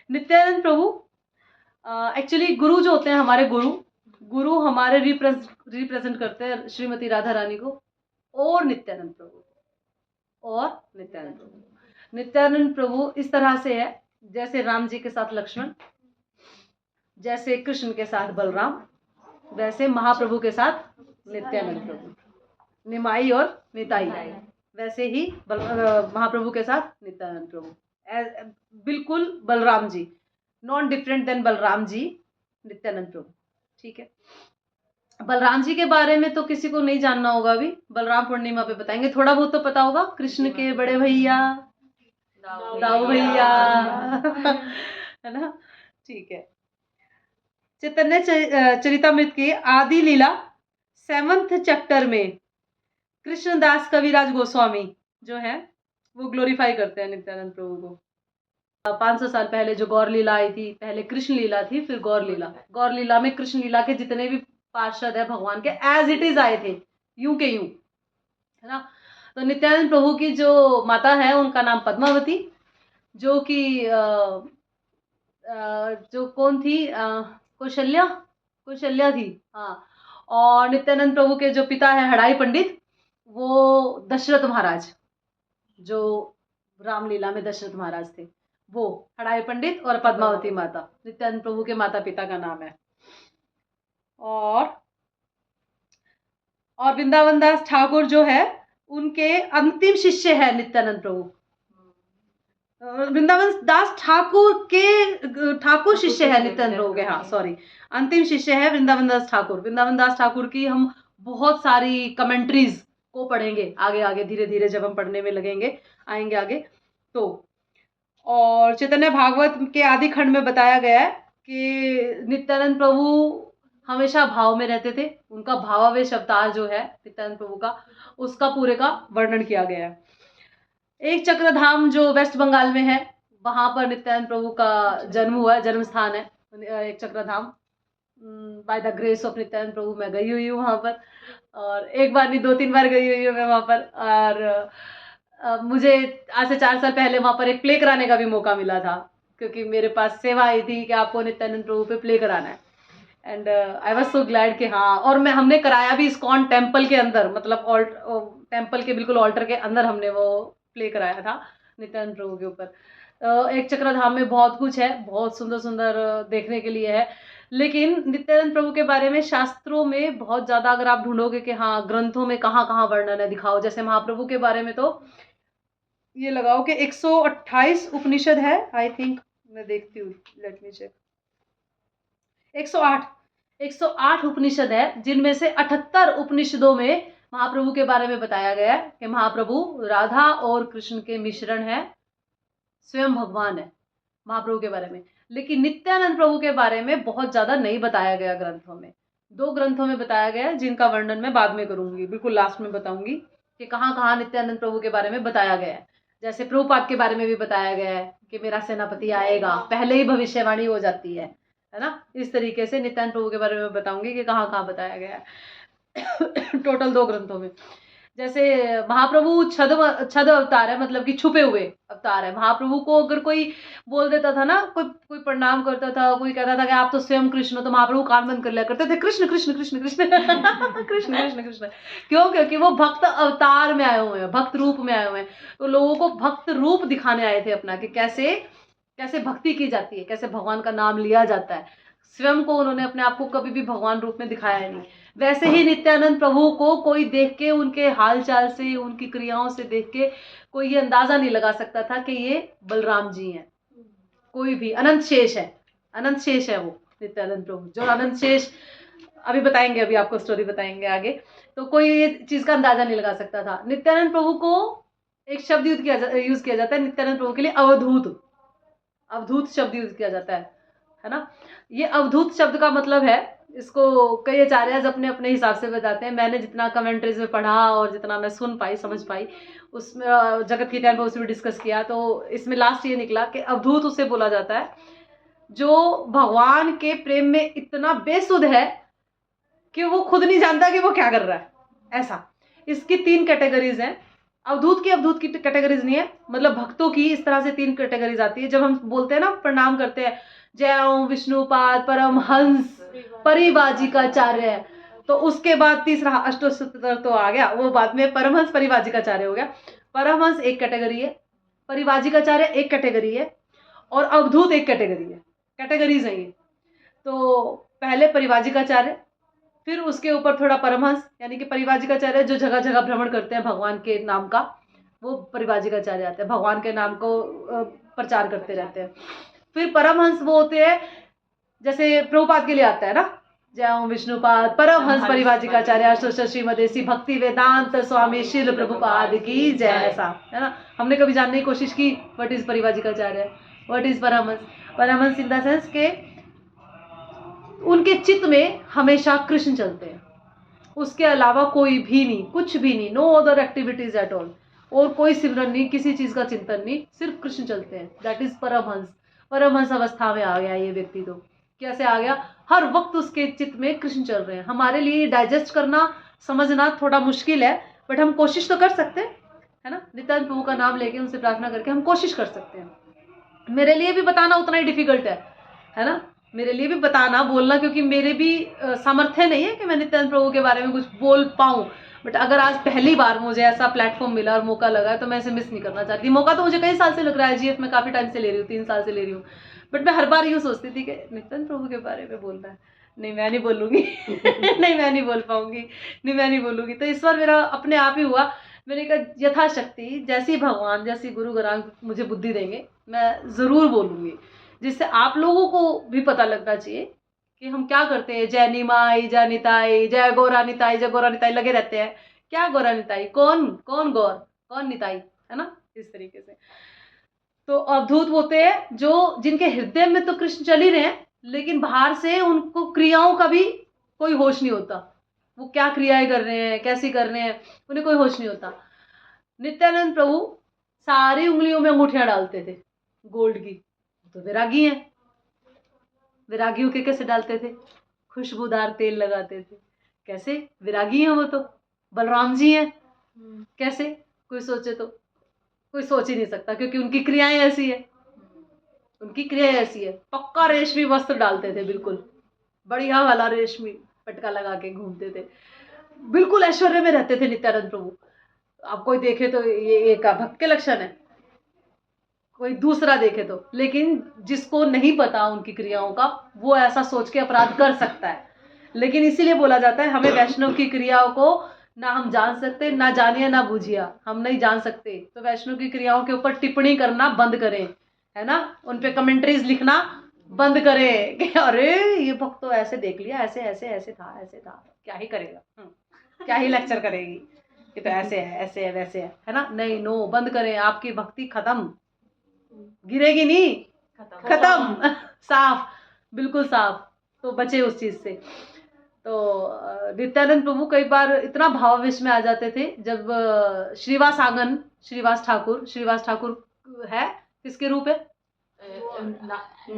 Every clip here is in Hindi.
नित्यानंद प्रभु एक्चुअली गुरु जो होते हैं हमारे गुरु हमारे रिप्रेजेंट करते हैं श्रीमती राधा रानी को और नित्यानंद प्रभु। नित्यानंद प्रभु इस तरह से है जैसे राम जी के साथ लक्ष्मण, जैसे कृष्ण के साथ बलराम, वैसे महाप्रभु के साथ नित्यानंद प्रभु, निमाई और निताई, वैसे ही महाप्रभु के साथ नित्यानंद प्रभु, बिल्कुल Balram ji, non different then Balram ji, Nityanand प्रभु। ठीक है, बलराम जी के बारे में तो किसी को नहीं जानना होगा, अभी बलराम पूर्णिमा पे बताएंगे, थोड़ा बहुत तो पता होगा, कृष्ण के बड़े भैया दाऊ भैया है ना। ठीक है, चैतन्य चरितमृत की आदि लीला 7th चैप्टर में कृष्णदास कविराज गोस्वामी जो है वो ग्लोरीफाई करते हैं नित्यानंद प्रभु को। 500 साल पहले जो गौर लीला आई थी, पहले कृष्ण लीला थी, फिर गौर लीला में कृष्ण लीला के जितने भी पार्षद है भगवान के एज इट इज आए थे, यूं के यूं, है ना। तो नित्यानंद प्रभु की जो माता है उनका नाम पद्मावती, जो कि जो कौन थी, कौशल्या थी, हाँ। और नित्यानंद प्रभु के जो पिता है हड़ाई पंडित, वो दशरथ महाराज, जो रामलीला में दशरथ महाराज थे, वो हड़ाई पंडित और पद्मावती माता नित्यानंद प्रभु के माता पिता का नाम है। और वृंदावन दास ठाकुर जो है उनके अंतिम शिष्य है नित्यानंद प्रभु। वृंदावन दास ठाकुर शिष्य है नित्यानंद प्रभु के, हाँ सॉरी, अंतिम शिष्य है वृंदावन दास ठाकुर। वृंदावन दास ठाकुर की हम बहुत सारी कमेंट्रीज को पढ़ेंगे आगे आगे, धीरे धीरे जब हम पढ़ने में लगेंगे, आएंगे आगे तो। और चैतन्य भागवत के आदि खंड में बताया गया है कि नित्यानंद प्रभु हमेशा भाव में रहते थे, उनका भावावेश अवतार जो है नित्यानंद प्रभु का, उसका पूरे का वर्णन किया गया है। एक चक्रधाम जो वेस्ट बंगाल में है, वहां पर नित्यानंद प्रभु का जन्म हुआ है, जन्म स्थान है एक Chakradham. By the grace of Nityanand Prabhu मैं गई हुई हूँ वहां पर, और एक बार नहीं 2-3 बार गई हुई हूँ मैं वहां पर। और मुझे आज से 4 साल पहले वहां पर एक प्ले कराने का भी मौका मिला था, क्योंकि मेरे पास सेवा आई थी कि आपको नित्यानंद प्रभु पे प्ले कराना है। And I was so glad कि हाँ, और हमने कराया भी इस्कॉन टेम्पल के अंदर, मतलब टेम्पल के बिल्कुल ऑल्टर के अंदर हमने वो प्ले कराया था नित्यानंद प्रभु के ऊपर। एक चक्रधाम में बहुत कुछ है, बहुत सुंदर सुंदर देखने के लिए है, लेकिन नित्यानंद प्रभु के बारे में शास्त्रों में बहुत ज़्यादा अगर आप ढूंढोगे कि हाँ ग्रंथों में कहाँ कहाँ वर्णन है दिखाओ, जैसे महाप्रभु के बारे में तो ये लगाओ कि 128 उपनिषद है, आई थिंक, मैं देखती हूँ, लेट मी चेक, 108 उपनिषद है, जिनमें से 78 उपनिषदों में महाप्रभु के बारे में बताया गया है कि महाप्रभु राधा और कृष्ण के मिश्रण है, स्वयं भगवान है महाप्रभु के बारे में। लेकिन नित्यानंद प्रभु के बारे में बहुत ज्यादा नहीं बताया गया ग्रंथों में। 2 ग्रंथों में बताया गया है, जिनका वर्णन मैं बाद में करूंगी, बिल्कुल लास्ट में बताऊंगी कि कहाँ कहाँ नित्यानंद प्रभु के बारे में बताया गया है। जैसे प्रभुपाद के बारे में भी बताया गया है कि मेरा सेनापति आएगा, पहले ही भविष्यवाणी हो जाती है ना। इस तरीके से नित्यानंद प्रभु के बारे में बताऊंगी कि कहाँ कहाँ बताया गया है टोटल 2 ग्रंथों में। जैसे महाप्रभु छद अवतार है, मतलब कि छुपे हुए अवतार है। महाप्रभु को अगर कोई बोल देता था ना, कोई प्रणाम करता था, कोई कहता था कि आप तो स्वयं कृष्ण हो, तो महाप्रभु कान बंद कर लिया करते थे, कृष्ण कृष्ण कृष्ण कृष्ण कृष्ण कृष्ण कृष्ण। क्यों? क्योंकि वो भक्त अवतार में आए हुए हैं, भक्त रूप में आए हुए हैं, तो लोगों को भक्त रूप दिखाने आए थे अपना, कि कैसे भक्ति की जाती है, कैसे भगवान का नाम लिया जाता है। स्वयं को उन्होंने अपने आप को कभी भी भगवान रूप में दिखाया है नहीं। वैसे ही नित्यानंद प्रभु को कोई देख के, उनके हाल चाल से, उनकी क्रियाओं से देख के कोई ये अंदाजा नहीं लगा सकता था कि ये बलराम जी हैं। कोई भी अनंत शेष है वो नित्यानंद प्रभु, जो अनंत शेष अभी बताएंगे, अभी आपको स्टोरी बताएंगे आगे, तो कोई ये चीज का अंदाजा नहीं लगा सकता था। नित्यानंद प्रभु को एक शब्द यूज किया जाता है नित्यानंद प्रभु के लिए, अवधूत शब्द यूज किया जाता है ना। ये अवधूत शब्द का मतलब है, इसको कई आचार्य अपने अपने हिसाब से बताते हैं। मैंने जितना कमेंट्रीज में पढ़ा और जितना मैं सुन पाई, समझ पाई, उसमें जगत की टाइम पर उसमें डिस्कस किया, तो इसमें लास्ट ये निकला कि अवधूत उसे बोला जाता है जो भगवान के प्रेम में इतना बेसुध है कि वो खुद नहीं जानता कि वो क्या कर रहा है, ऐसा। इसकी 3 कैटेगरीज हैं, अवधूत की कैटेगरीज नहीं है, मतलब भक्तों की इस तरह से 3 कैटेगरीज आती है। जब हम बोलते हैं ना, प्रणाम करते हैं, जय ओम विष्णुपाद परमहंस परिवाजिकाचार्य, तो उसके बाद तीसरा अष्टोत्तर तो आ गया, वो बाद में परमहंस परिवाजिकाचार्य हो गया। परमहंस एक कैटेगरी है, परिवाजिकाचार्य एक कैटेगरी है, और अवधूत एक कैटेगरी है। कैटेगरीज है ये। तो पहले परिवाजिकाचार्य, फिर उसके ऊपर थोड़ा परमहंस, यानी कि परिवाजिकाचार्य जो जगह जगह भ्रमण करते हैं भगवान के नाम का, वो परिवाजिकाचार्य आते हैं, भगवान के नाम को प्रचार करते रहते हैं। फिर परमहंस वो होते हैं, जैसे प्रभुपाद के लिए आता है ना, जय ओम विष्णुपाद परमहंस परिवाजिकाचार्य श्रीमदेसी भक्ति वेदांत स्वामी शिल प्रभुपाद की जय, ऐसा है ना। हमने कभी जानने की कोशिश की what is Parivrajakacharya, what is Paramhansa. Paramhansa in the sense के उनके चित्त में हमेशा कृष्ण चलते हैं, उसके अलावा कोई भी नहीं, कुछ भी नहीं, no other activities at all, और कोई सिमरन नहीं, किसी चीज का चिंतन नहीं, सिर्फ कृष्ण चलते हैं। That is Paramhansa. परमहंस अवस्था में आ गया ये व्यक्ति। तो कैसे आ गया? हर वक्त उसके चित्त में कृष्ण चल रहे हैं। हमारे लिए डाइजेस्ट करना, समझना थोड़ा मुश्किल है, बट हम कोशिश तो कर सकते हैं, है ना। नित्यानंद प्रभु का नाम लेके उनसे प्रार्थना करके हम कोशिश कर सकते हैं। मेरे लिए भी बताना उतना ही डिफिकल्ट है ना, मेरे लिए भी बताना, बोलना, क्योंकि मेरे भी सामर्थ्य नहीं है कि मैं नित्यानंद प्रभु के बारे में कुछ बोल पाऊँ। बट अगर आज पहली बार मुझे ऐसा प्लेटफॉर्म मिला और मौका लगा है, तो मैं इसे मिस नहीं करना चाहती। मौका तो मुझे कई साल से लग रहा है, जीएफ में काफ़ी टाइम से ले रही हूँ, 3 साल से ले रही हूँ, बट मैं हर बार यूँ सोचती थी कि नित्यानंद प्रभु के बारे में बोलना है, नहीं मैं नहीं बोलूँगी नहीं मैं नहीं बोल पाऊँगी, नहीं मैं नहीं बोलूँगी। तो इस बार मेरा अपने आप ही हुआ। मैंने कहा यथाशक्ति जैसी भगवान, जैसी गुरु ग्रांग मुझे बुद्धि देंगे, मैं ज़रूर बोलूँगी, जिससे आप लोगों को भी पता लगना चाहिए कि हम क्या करते हैं। जय निमाई, जय निताई, जय गौरा निताई, जय गौरा निताई लगे रहते हैं। क्या गौरा निताई? कौन कौन गौर, कौन निताई, है ना, इस तरीके से। तो अवधूत होते हैं जो जिनके हृदय में तो कृष्ण चल ही रहे हैं, लेकिन बाहर से उनको क्रियाओं का भी कोई होश नहीं होता। वो क्या क्रियाएं कर रहे हैं, कैसी कर रहे हैं, उन्हें कोई होश नहीं होता। नित्यानंद प्रभु सारी उंगलियों में अंगूठियां डालते थे गोल्ड की, तो वैरागी हैं। वैरागियों के कैसे डालते थे? खुशबूदार तेल लगाते थे। कैसे? वैरागी हैं वो तो, बलराम जी हैं। कैसे? कोई सोचे तो कोई सोच ही नहीं सकता, क्योंकि उनकी क्रियाएं ऐसी है, उनकी क्रिया ऐसी है। पक्का रेशमी वस्त्र डालते थे, बिल्कुल बढ़िया वाला रेशमी पटका लगा के घूमते थे, बिल्कुल ऐश्वर्य में रहते थे नित्यानंद प्रभु। आप कोई देखे तो ये एक भक्त के लक्षण है, कोई दूसरा देखे तो, लेकिन जिसको नहीं पता उनकी क्रियाओं का, वो ऐसा सोच के अपराध कर सकता है। लेकिन इसीलिए बोला जाता है हमें वैष्णव की क्रियाओं को ना हम जान सकते, ना जानिए ना बूझिया, हम नहीं जान सकते। तो वैष्णव की क्रियाओं के ऊपर टिप्पणी करना बंद करें, है ना, उन पे कमेंट्रीज लिखना बंद करें कि अरे ये भक्त तो ऐसे देख लिया, ऐसे ऐसे ऐसे था, ऐसे था, क्या ही करेगा, क्या ही लेक्चर करेगी, ये तो ऐसे है, ऐसे है, वैसे है ना। नहीं, नो, बंद करें। आपकी भक्ति खत्म, गिरेगी नहीं, खत्म साफ, बिल्कुल साफ। तो बचे उस चीज से। तो नित्यानंद प्रभु कई बार इतना भावावेश में आ जाते थे, जब श्रीवास आंगन, श्रीवास ठाकुर है, किसके रूप है?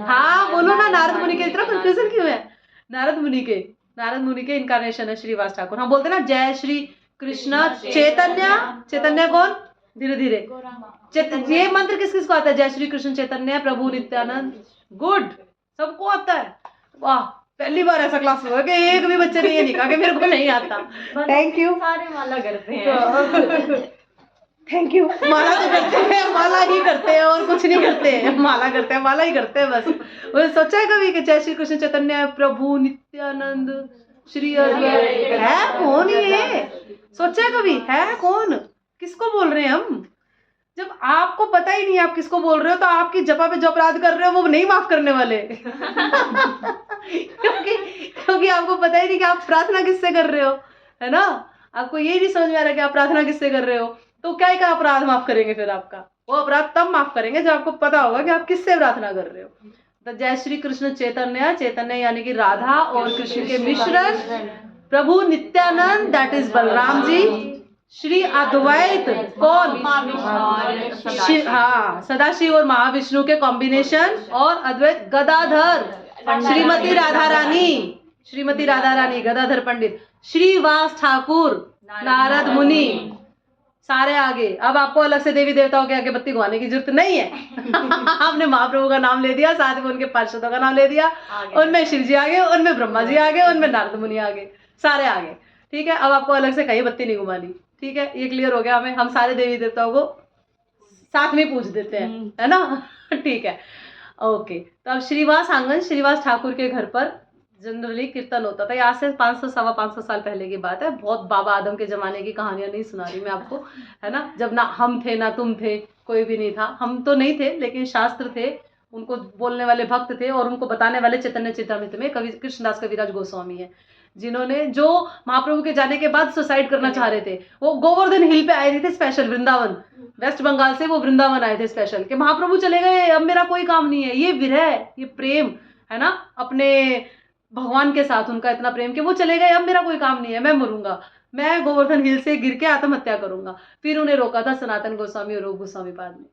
हाँ बोलो ना, नारद मुनि के। इतना कंफ्यूजन क्यों है? नारद मुनि के इनकारनेशन है श्रीवास ठाकुर। हम बोलते ना जय श्री कृष्ण चैतन्य। चैतन्य कौन? धीरे धीरे। ये मंत्र किस किस को आता है? जय श्री कृष्ण चैतन्य प्रभु नित्यानंद। गुड, सबको आता है। वाह, पहली बार ऐसा क्लास हुआ कि एक भी बच्चे ने ये नहीं कहा कि मेरे को नहीं आता। Thank you. सारे माला करते हैं। Thank you. माला तो करते हैं, माला ही करते हैं और कुछ नहीं करते हैं। माला करते हैं, माला ही करते हैं बस। वो सोचा है कभी कि जय श्री कृष्ण चैतन्य प्रभु नित्यानंद श्री अद्वैत है कौन? ये सोचा है कभी? है कौन? किसको बोल रहे हैं हम? जब आपको पता ही नहीं आप किसको बोल रहे हो, तो आपकी जपा पे जो अपराध कर रहे हो वो नहीं माफ करने वाले। क्योंकि आपको पता ही नहीं कि आप प्रार्थना किससे कर रहे हो, है ना। आपको ये नहीं समझ में आ रहा कि आप प्रार्थना किससे कर रहे हो, तो क्या का अपराध माफ करेंगे? फिर आपका वो अपराध तब माफ करेंगे जब आपको पता होगा कि आप किससे प्रार्थना कर रहे हो। तो जय श्री कृष्ण चैतन्य, चैतन्य यानी कि राधा और कृष्ण के मिश्रण, प्रभु नित्यानंद दैट इज बलराम जी, श्री अद्वैत कौन? हाँ, सदाशिव और महाविष्णु के कॉम्बिनेशन, और अद्वैत गदाधर, श्रीमती राधा रानी गदाधर पंडित, श्रीवास ठाकुर, नारद मुनि, सारे आगे। अब आपको अलग से देवी देवताओं के आगे बत्ती घुमाने की जरूरत नहीं है। आपने महाप्रभु का नाम ले दिया, साथ में उनके पार्षदों का नाम ले दिया, उनमें शिव जी आ गए, उनमें ब्रह्मा जी आ गए, उनमें नारद मुनि आ गए, सारे आ गए। ठीक है, अब आपको अलग से कहीं बत्ती नहीं घुमानी। ठीक है, ये क्लियर हो गया हमें। हम सारे देवी देवताओं को साथ में पूज देते हैं, है ना। ठीक है, ओके। तो अब श्रीवास आंगन, श्रीवास ठाकुर के घर पर जनरली कीर्तन होता था। यहाँ से 500 सवा 500 साल पहले की बात है। बहुत बाबा आदम के जमाने की कहानियां नहीं सुना रही मैं आपको, है ना। जब ना हम थे ना तुम थे, कोई भी नहीं था। हम तो नहीं थे, लेकिन शास्त्र थे, उनको बोलने वाले भक्त थे, और उनको बताने वाले चैतन्य चेतामृत में कवि कृष्णदास कविराज गोस्वामी है, जिन्होंने, जो महाप्रभु के जाने के बाद सुसाइड करना चाह रहे थे। वो गोवर्धन हिल पे आए थे स्पेशल, वृंदावन, वेस्ट बंगाल से वो वृंदावन आए थे स्पेशल, कि महाप्रभु चले गए, अब मेरा कोई काम नहीं है। ये विरह, ये प्रेम है ना अपने भगवान के साथ, उनका इतना प्रेम कि वो चले गए, अब मेरा कोई काम नहीं है, मैं मरूंगा, मैं गोवर्धन हिल से गिर के आत्महत्या करूंगा। फिर उन्हें रोका था सनातन गोस्वामी और रूप गोस्वामी पाद ने,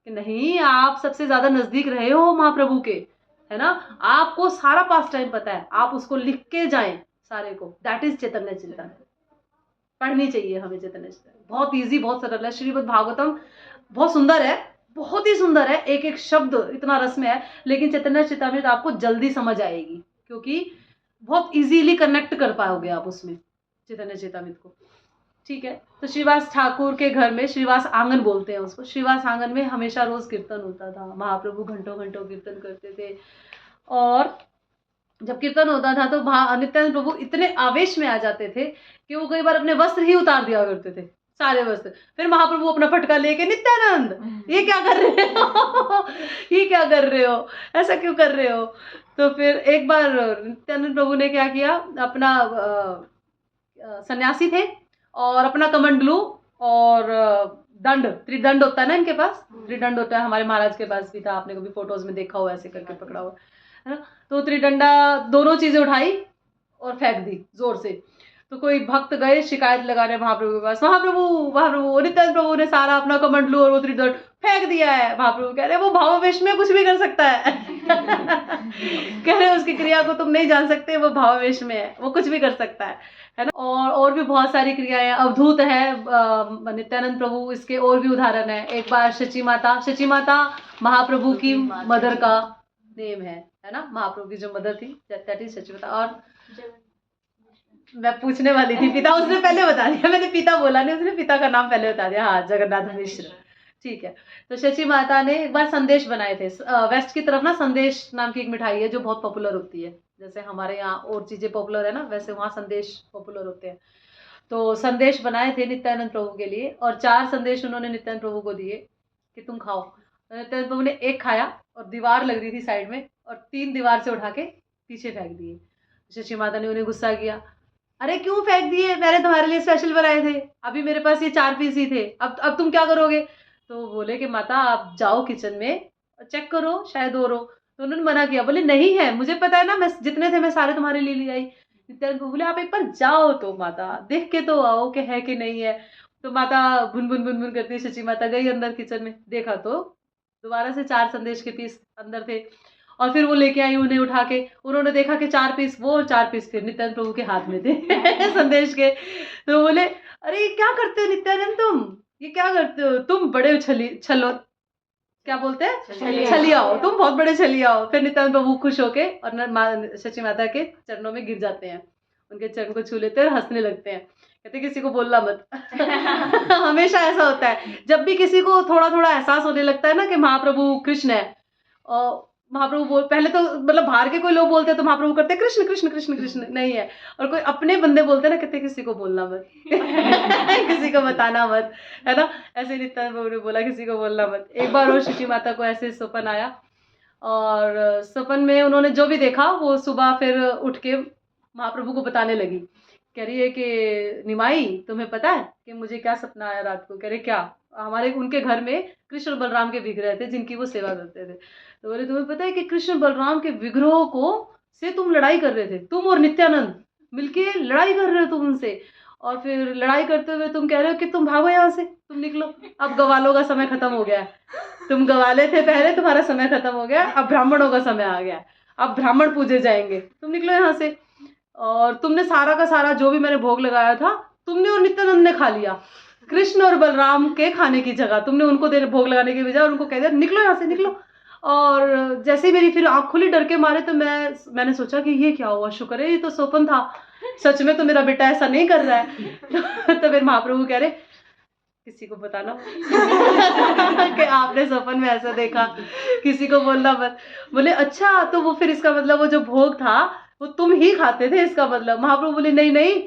कि नहीं, आप सबसे ज्यादा नजदीक रहे हो महाप्रभु के, है ना, आपको सारा पास टाइम पता है, आप उसको लिख के जाएं सारे को। दैट इज चैतन्य चिंतन। पढ़नी चाहिए हमें चैतन्य चिंतन, बहुत इजी, बहुत सरल है। श्रीमद् भागवतम बहुत सुंदर है, बहुत ही सुंदर है, एक एक शब्द इतना रस में है। लेकिन चैतन्य चेतामृत आपको जल्दी समझ आएगी, क्योंकि बहुत इजीली कनेक्ट कर पाओगे आप उसमें चैतन्य चेतामृत को। ठीक है, तो श्रीवास ठाकुर के घर में, श्रीवास आंगन बोलते हैं उसको, श्रीवास आंगन में हमेशा रोज कीर्तन होता था। महाप्रभु घंटों घंटों कीर्तन करते थे, और जब कीर्तन होता था तो नित्यानंद प्रभु इतने आवेश में आ जाते थे कि वो कई बार अपने वस्त्र ही उतार दिया करते थे, सारे वस्त्र। फिर महाप्रभु अपना फटका लेके, नित्यानंद ये क्या कर रहे हो, ये क्या कर रहे हो, ऐसा क्यों कर रहे हो। तो फिर एक बार नित्यानंद प्रभु ने क्या किया, अपना सन्यासी थे, और अपना कमंडलू और दंड, त्रिदंड होता है ना इनके पास, त्रिदंड होता है, हमारे महाराज के पास भी था, आपने कभी फोटोज में देखा हुआ ऐसे करके पकड़ा हुआ, है ना। तो त्रिडंडा, दोनों चीजें उठाई और फेंक दी जोर से। तो कोई भक्त गए शिकायत लगाने महाप्रभु के पास, महाप्रभु महाप्रभु, नित्यानंद प्रभु ने सारा अपना कमंडलू और वो त्रिदंड फेंक दिया है। महाप्रभु कह रहे वो भावावेश में कुछ भी कर सकता है। कह रहे उसकी क्रिया को तुम नहीं जान सकते, वो भावावेश में है, वो कुछ भी कर सकता है ना। और भी बहुत सारी क्रियाएं, अवधूत है नित्यानंद प्रभु, इसके और भी उदाहरण है। एक बार शची माता, शची माता महाप्रभु की मदर का नेम है ना, महाप्रभु की जो मदर थी दैट इज शची माता। और मैं पूछने वाली थी पिता, उसने पहले बता दिया, मैंने पिता बोला नहीं, उसने पिता का नाम पहले बता दिया, हाँ, जगन्नाथ मिश्र। ठीक है, तो शची माता ने एक बार संदेश बनाए थे। वेस्ट की तरफ ना संदेश नाम की एक मिठाई है जो बहुत पॉपुलर होती है, जैसे हमारे यहाँ और चीजें पॉपुलर है ना, वैसे वहाँ संदेश पॉपुलर होते हैं। तो संदेश बनाए थे नित्यानंद प्रभु के लिए, और 4 संदेश उन्होंने नित्यानंद प्रभु को दिए कि तुम खाओ। नित्यानंद प्रभु ने एक खाया, और दीवार लग रही थी साइड में, और 3 दीवार से उठा के पीछे फेंक दिए। शची माता ने उन्हें गुस्सा किया, अरे क्यों फेंक दिए, मैंने तुम्हारे लिए स्पेशल बनाए थे, अभी मेरे पास ये 4 पीस ही थे, अब तुम क्या करोगे। तो बोले कि माता आप जाओ किचन में चेक करो, शायद और हो। तो उन्होंने मना किया, बोले नहीं है, मुझे पता है ना, मैं जितने थे मैं सारे तुम्हारे लिए ले आई। नित्यानंद बोले आप एक बार जाओ तो माता, देख के तो आओ कि है कि नहीं है। तो माता बुन बुन बुन बुन करती, शची माता गई अंदर किचन में, देखा तो दोबारा से 4 संदेश के पीस अंदर थे, और फिर वो लेके आई उन्हें उठा के। उन्होंने देखा कि 4 पीस वो, 4 पीस फिर नित्यानंद प्रभु के हाथ में थे संदेश के। तो बोले अरे क्या करते हो नित्यानंद, तुम ये क्या करते हो, तुम बड़े छलो, क्या बोलते हैं, छलिया हो, तुम बहुत बड़े छलिया हो। फिर नित्यानंद प्रभु खुश होके और शची माता के चरणों में गिर जाते हैं, उनके चरण को छू लेते हैं और हंसने लगते हैं, कहते किसी को बोलना मत। हमेशा ऐसा होता है, जब भी किसी को थोड़ा थोड़ा एहसास होने लगता है ना कि महाप्रभु कृष्ण है, और महाप्रभु बोल, पहले तो मतलब बाहर के कोई लोग बोलते हैं तो महाप्रभु करते हैं कृष्ण कृष्ण कृष्ण कृष्ण, नहीं है, और कोई अपने बंदे बोलते हैं ना, कहते किसी को बोलना मत। किसी को बताना मत, है ना। ऐसे नित्यानंद प्रभु ने बोला किसी को बोलना मत। एक बार वो शची माता को ऐसे स्वप्न आया, और स्वप्न में उन्होंने जो भी देखा वो सुबह फिर उठ के महाप्रभु को बताने लगी। कह रही है कि निमाई तुम्हें पता है कि मुझे क्या सपना आया रात को। कह रहे क्या, हमारे उनके घर में कृष्ण बलराम के विग्रह थे जिनकी वो सेवा करते थे। तो बोले तुम्हें पता है कि कृष्ण बलराम के विग्रहों को से तुम लड़ाई कर रहे थे, तुम और नित्यानंद मिलके लड़ाई कर रहे हो तुम उनसे, और फिर लड़ाई करते हुए तुम कह रहे हो कि तुम भागो यहाँ से, तुम निकलो, अब गवालों का समय खत्म हो गया है, तुम गवाले थे पहले, तुम्हारा समय खत्म हो गया, अब ब्राह्मणों का समय आ गया, अब ब्राह्मण पूजे जाएंगे, तुम निकलो यहाँ से। और तुमने सारा का सारा जो भी मैंने भोग लगाया था तुमने और नित्यानंद ने खा लिया। कृष्ण और बलराम के खाने की जगह तुमने उनको देने भोग लगाने के बजाय उनको कह दिया निकलो यहाँ से निकलो। और जैसे ही मेरी फिर आँख खुली डर के मारे, तो मैंने सोचा कि ये क्या हुआ, शुक्र है ये तो स्वप्न था, सच में तो मेरा बेटा ऐसा नहीं कर रहा है। तो फिर महाप्रभु कह रहे किसी को बताना कि आपने स्वप्न में ऐसा देखा, किसी को बोलना मत। बोले अच्छा, तो वो फिर इसका मतलब वो जो भोग था वो तुम ही खाते थे इसका मतलब। महाप्रभु बोले नहीं नहीं,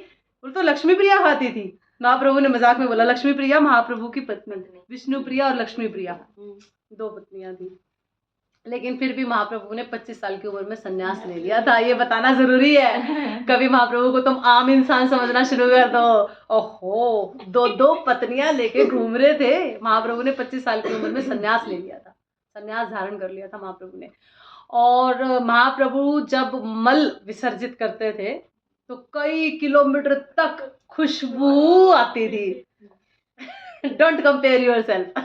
वो तो लक्ष्मी प्रिया खाती थी। महाप्रभु ने मजाक में बोला लक्ष्मी प्रिया महाप्रभु की पत्नी, विष्णु प्रिया और लक्ष्मी प्रिया 2 पत्नियां थी। लेकिन फिर भी महाप्रभु ने 25 साल की उम्र में संन्यास ले लिया था, ये बताना जरूरी है। कभी महाप्रभु को तुम आम इंसान समझना शुरू कर दो। ओहो, 2 पत्नियां लेके घूम रहे थे। महाप्रभु ने 25 साल की उम्र में संन्यास ले लिया था, संन्यास धारण कर लिया था महाप्रभु ने। और महाप्रभु जब मल विसर्जित करते थे तो कई किलोमीटर तक खुशबू आती थी। डोंट कंपेयर योर सेल्फ,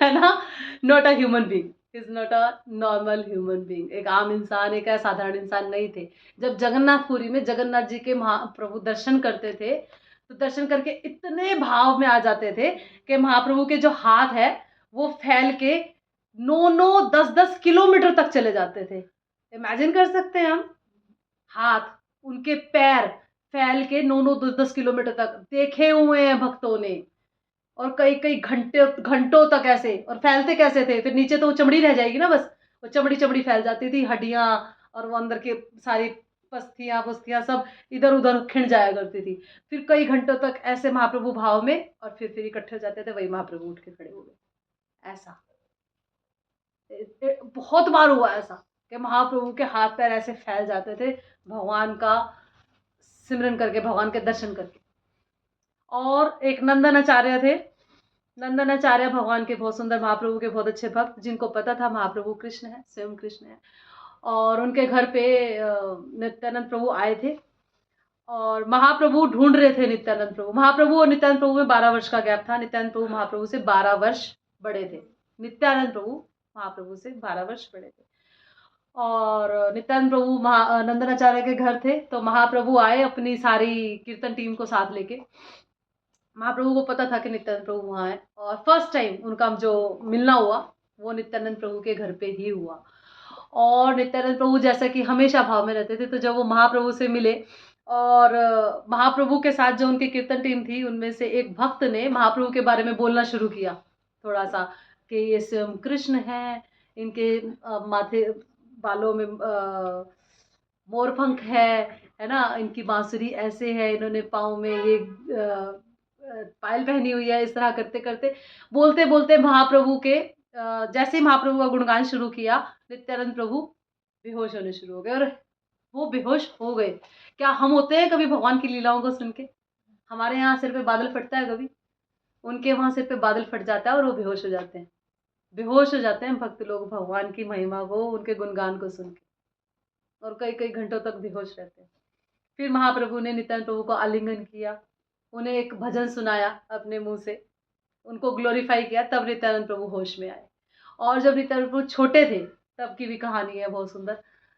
है ना। Not a human being, is not a normal human being. एक आम इंसान, एक साधारण इंसान नहीं थे। जब जगन्नाथपुरी में जगन्नाथ जी के महाप्रभु दर्शन करते थे तो दर्शन करके इतने भाव में आ जाते थे कि महाप्रभु के जो हाथ है वो फैल के 9-9, 10-10 किलोमीटर तक चले जाते थे। इमेजिन कर सकते हैं हम, हाथ, उनके पैर फैल के 9-9, 10-10 किलोमीटर तक देखे हुए हैं भक्तों ने। और कई कई घंटों तक ऐसे। और फैलते कैसे थे, फिर नीचे तो वो चमड़ी रह जाएगी ना, बस वो चमड़ी फैल जाती थी, हड्डियां और वो अंदर के सारी पस्तियां सब इधर उधर खिंड जाया करती थी। फिर कई घंटों तक ऐसे महाप्रभु भाव में, और फिर इकट्ठे हो जाते थे। वही महाप्रभु उठ के खड़े हो गए। ऐसा बहुत बार हुआ ऐसा कि महाप्रभु के हाथ पैर ऐसे फैल जाते थे भगवान का सिमरन करके, भगवान के दर्शन करके। और एक नंदन आचार्य थे। नंदन आचार्य भगवान के बहुत सुंदर, महाप्रभु के बहुत अच्छे भक्त, जिनको पता था महाप्रभु कृष्ण है, स्वयं कृष्ण है। और उनके घर पे नित्यानंद प्रभु आए थे और महाप्रभु ढूंढ रहे थे नित्यानंद प्रभु। महाप्रभु और नित्यानंद प्रभु में 12 वर्ष का गैप था। नित्यानंद प्रभु महाप्रभु से 12 वर्ष बड़े थे। नित्यानंद प्रभु महाप्रभु से 12 वर्ष बड़े थे। और नित्यानंद प्रभु नंदनाचार्य के घर थे। तो महाप्रभु आए अपनी सारी कीर्तन टीम को साथ लेके। महाप्रभु को पता था कि नित्यानंद प्रभु वहाँ है, और फर्स्ट टाइम उनका जो मिलना हुआ वो नित्यानंद प्रभु के घर पे ही हुआ। और नित्यानंद प्रभु जैसा कि हमेशा भाव में रहते थे, तो जब वो महाप्रभु से मिले और महाप्रभु के साथ जो उनकी कीर्तन टीम थी उनमें से एक भक्त ने महाप्रभु के बारे में बोलना शुरू किया थोड़ा सा, कि ये स्वयं कृष्ण है, इनके माथे बालों में मोरपंख है ना, इनकी बांसुरी ऐसे है, इन्होंने पाँव में ये पायल पहनी हुई है। इस तरह करते करते बोलते बोलते महाप्रभु के जैसे ही महाप्रभु का गुणगान शुरू किया, नित्यानंद प्रभु बेहोश होने शुरू हो गए। और वो बेहोश हो गए। क्या हम होते हैं कभी भगवान की लीलाओं को सुन के? हमारे यहाँ सिर पे बादल फटता है कभी, उनके वहाँ सिर पे बादल फट जाता है और वो बेहोश हो जाते हैं। बेहोश हो जाते हैं भक्त लोग भगवान की महिमा को, उनके गुणगान को सुन के, और कई कई घंटों तक बेहोश रहते हैं। फिर महाप्रभु ने नित्यानंद प्रभु को आलिंगन किया, उन्हें एक भजन सुनाया अपने मुंह से, उनको ग्लोरीफाई किया, तब नित्यानंद प्रभु होश में आए। और जब नित्यानंद प्रभु छोटे थे तब की भी कहानी है बहुत सुंदर।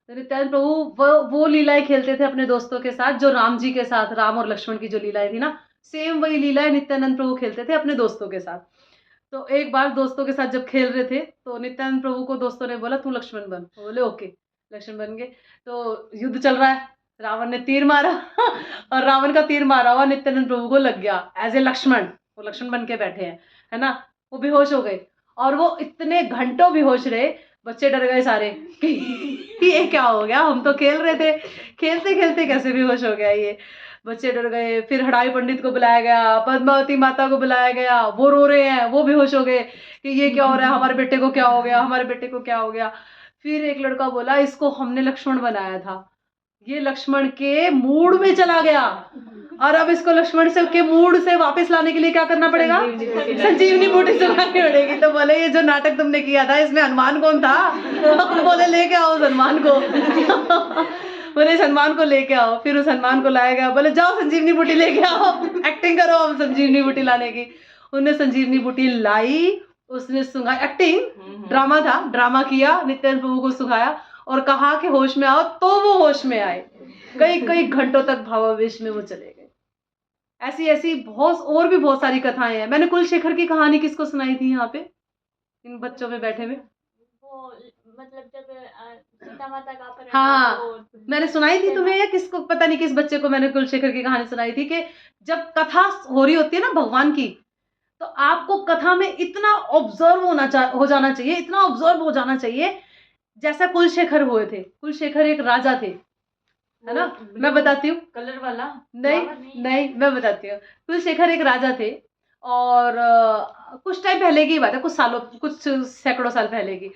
तो नित्यानंद प्रभु वो लीलाएं खेलते थे अपने दोस्तों के साथ जो राम जी के साथ, राम और लक्ष्मण की जो लीलाएं थी ना, सेम वही लीलाएं नित्यानंद प्रभु खेलते थे अपने दोस्तों के साथ। तो एक बार दोस्तों के साथ जब खेल रहे थे तो नित्यानंद प्रभु को दोस्तों ने बोला तू लक्ष्मण बन। वो बोले ओके, लक्ष्मण बन गए। तो युद्ध चल रहा है, रावण ने तीर मारा और रावण का तीर मारा हुआ नित्यानंद प्रभु को लग गया एज ए लक्ष्मण। वो लक्ष्मण बन के बैठे हैं, है ना। वो बेहोश हो गए और वो इतने घंटों बेहोश रहे, बच्चे डर गए सारे कि ये क्या हो गया, हम तो खेल रहे थे, खेलते खेलते कैसे बेहोश हो गया ये। बच्चे डर गए। फिर हड़ाई पंडित को बुलाया गया, पद्मावती माता को बुलाया गया, वो रो रहे हैं, वो बेहोश हो गए कि ये क्या हो रहा है, हमारे बेटे को क्या हो गया, हमारे बेटे को क्या हो गया। फिर एक लड़का बोला इसको हमने लक्ष्मण बनाया था, ये लक्ष्मण के मूड में चला गया और अब इसको लक्ष्मण से के मूड से वापस लाने के लिए क्या करना पड़ेगा? संजीवनी बूटी सुनानी पड़ेगी। तो बोले ये जो नाटक तुमने किया था इसमें हनुमान कौन था? बोले लेके आओ उस हनुमान को। बोले इस हनुमान को लेके आओ। फिर उस हनुमान को लाया गया। बोले जाओ संजीवनी बूटी लेके आओ, एक्टिंग करो अब संजीवनी बूटी लाने की। उन्होंने संजीवनी बूटी लाई, उसने सुंघा, एक्टिंग ड्रामा था, ड्रामा किया, नित्यानंद प्रभु को सुखाया और कहा कि होश में आओ, तो वो होश में आए। कई कई घंटों तक भावावेश में वो चले गए। ऐसी ऐसी बहुत और भी बहुत सारी कथाएं हैं। मैंने कुलशेखर की कहानी किसको सुनाई थी यहाँ पे, इन बच्चों में बैठे में? वो मतलब जब सीता माता का अपहरण हाँ, हुआ तो मैंने सुनाई थी तुम्हें, या किसको, पता नहीं किस बच्चे को मैंने कुलशेखर की कहानी सुनाई थी कि जब कथा हो रही होती है ना भगवान की, तो आपको कथा में इतना ऑब्जर्व हो जाना चाहिए, इतना ऑब्जर्व हो जाना चाहिए जैसा कुलशेखर हुए थे। कुलशेखर एक राजा थे, है ना? मैं बताती हूँ। कलर वाला नहीं नहीं, मैं बताती हूँ। कुलशेखर एक राजा थे, और कुछ टाइम पहले की बात है, कुछ सालों, कुछ सैकड़ों साल पहले की।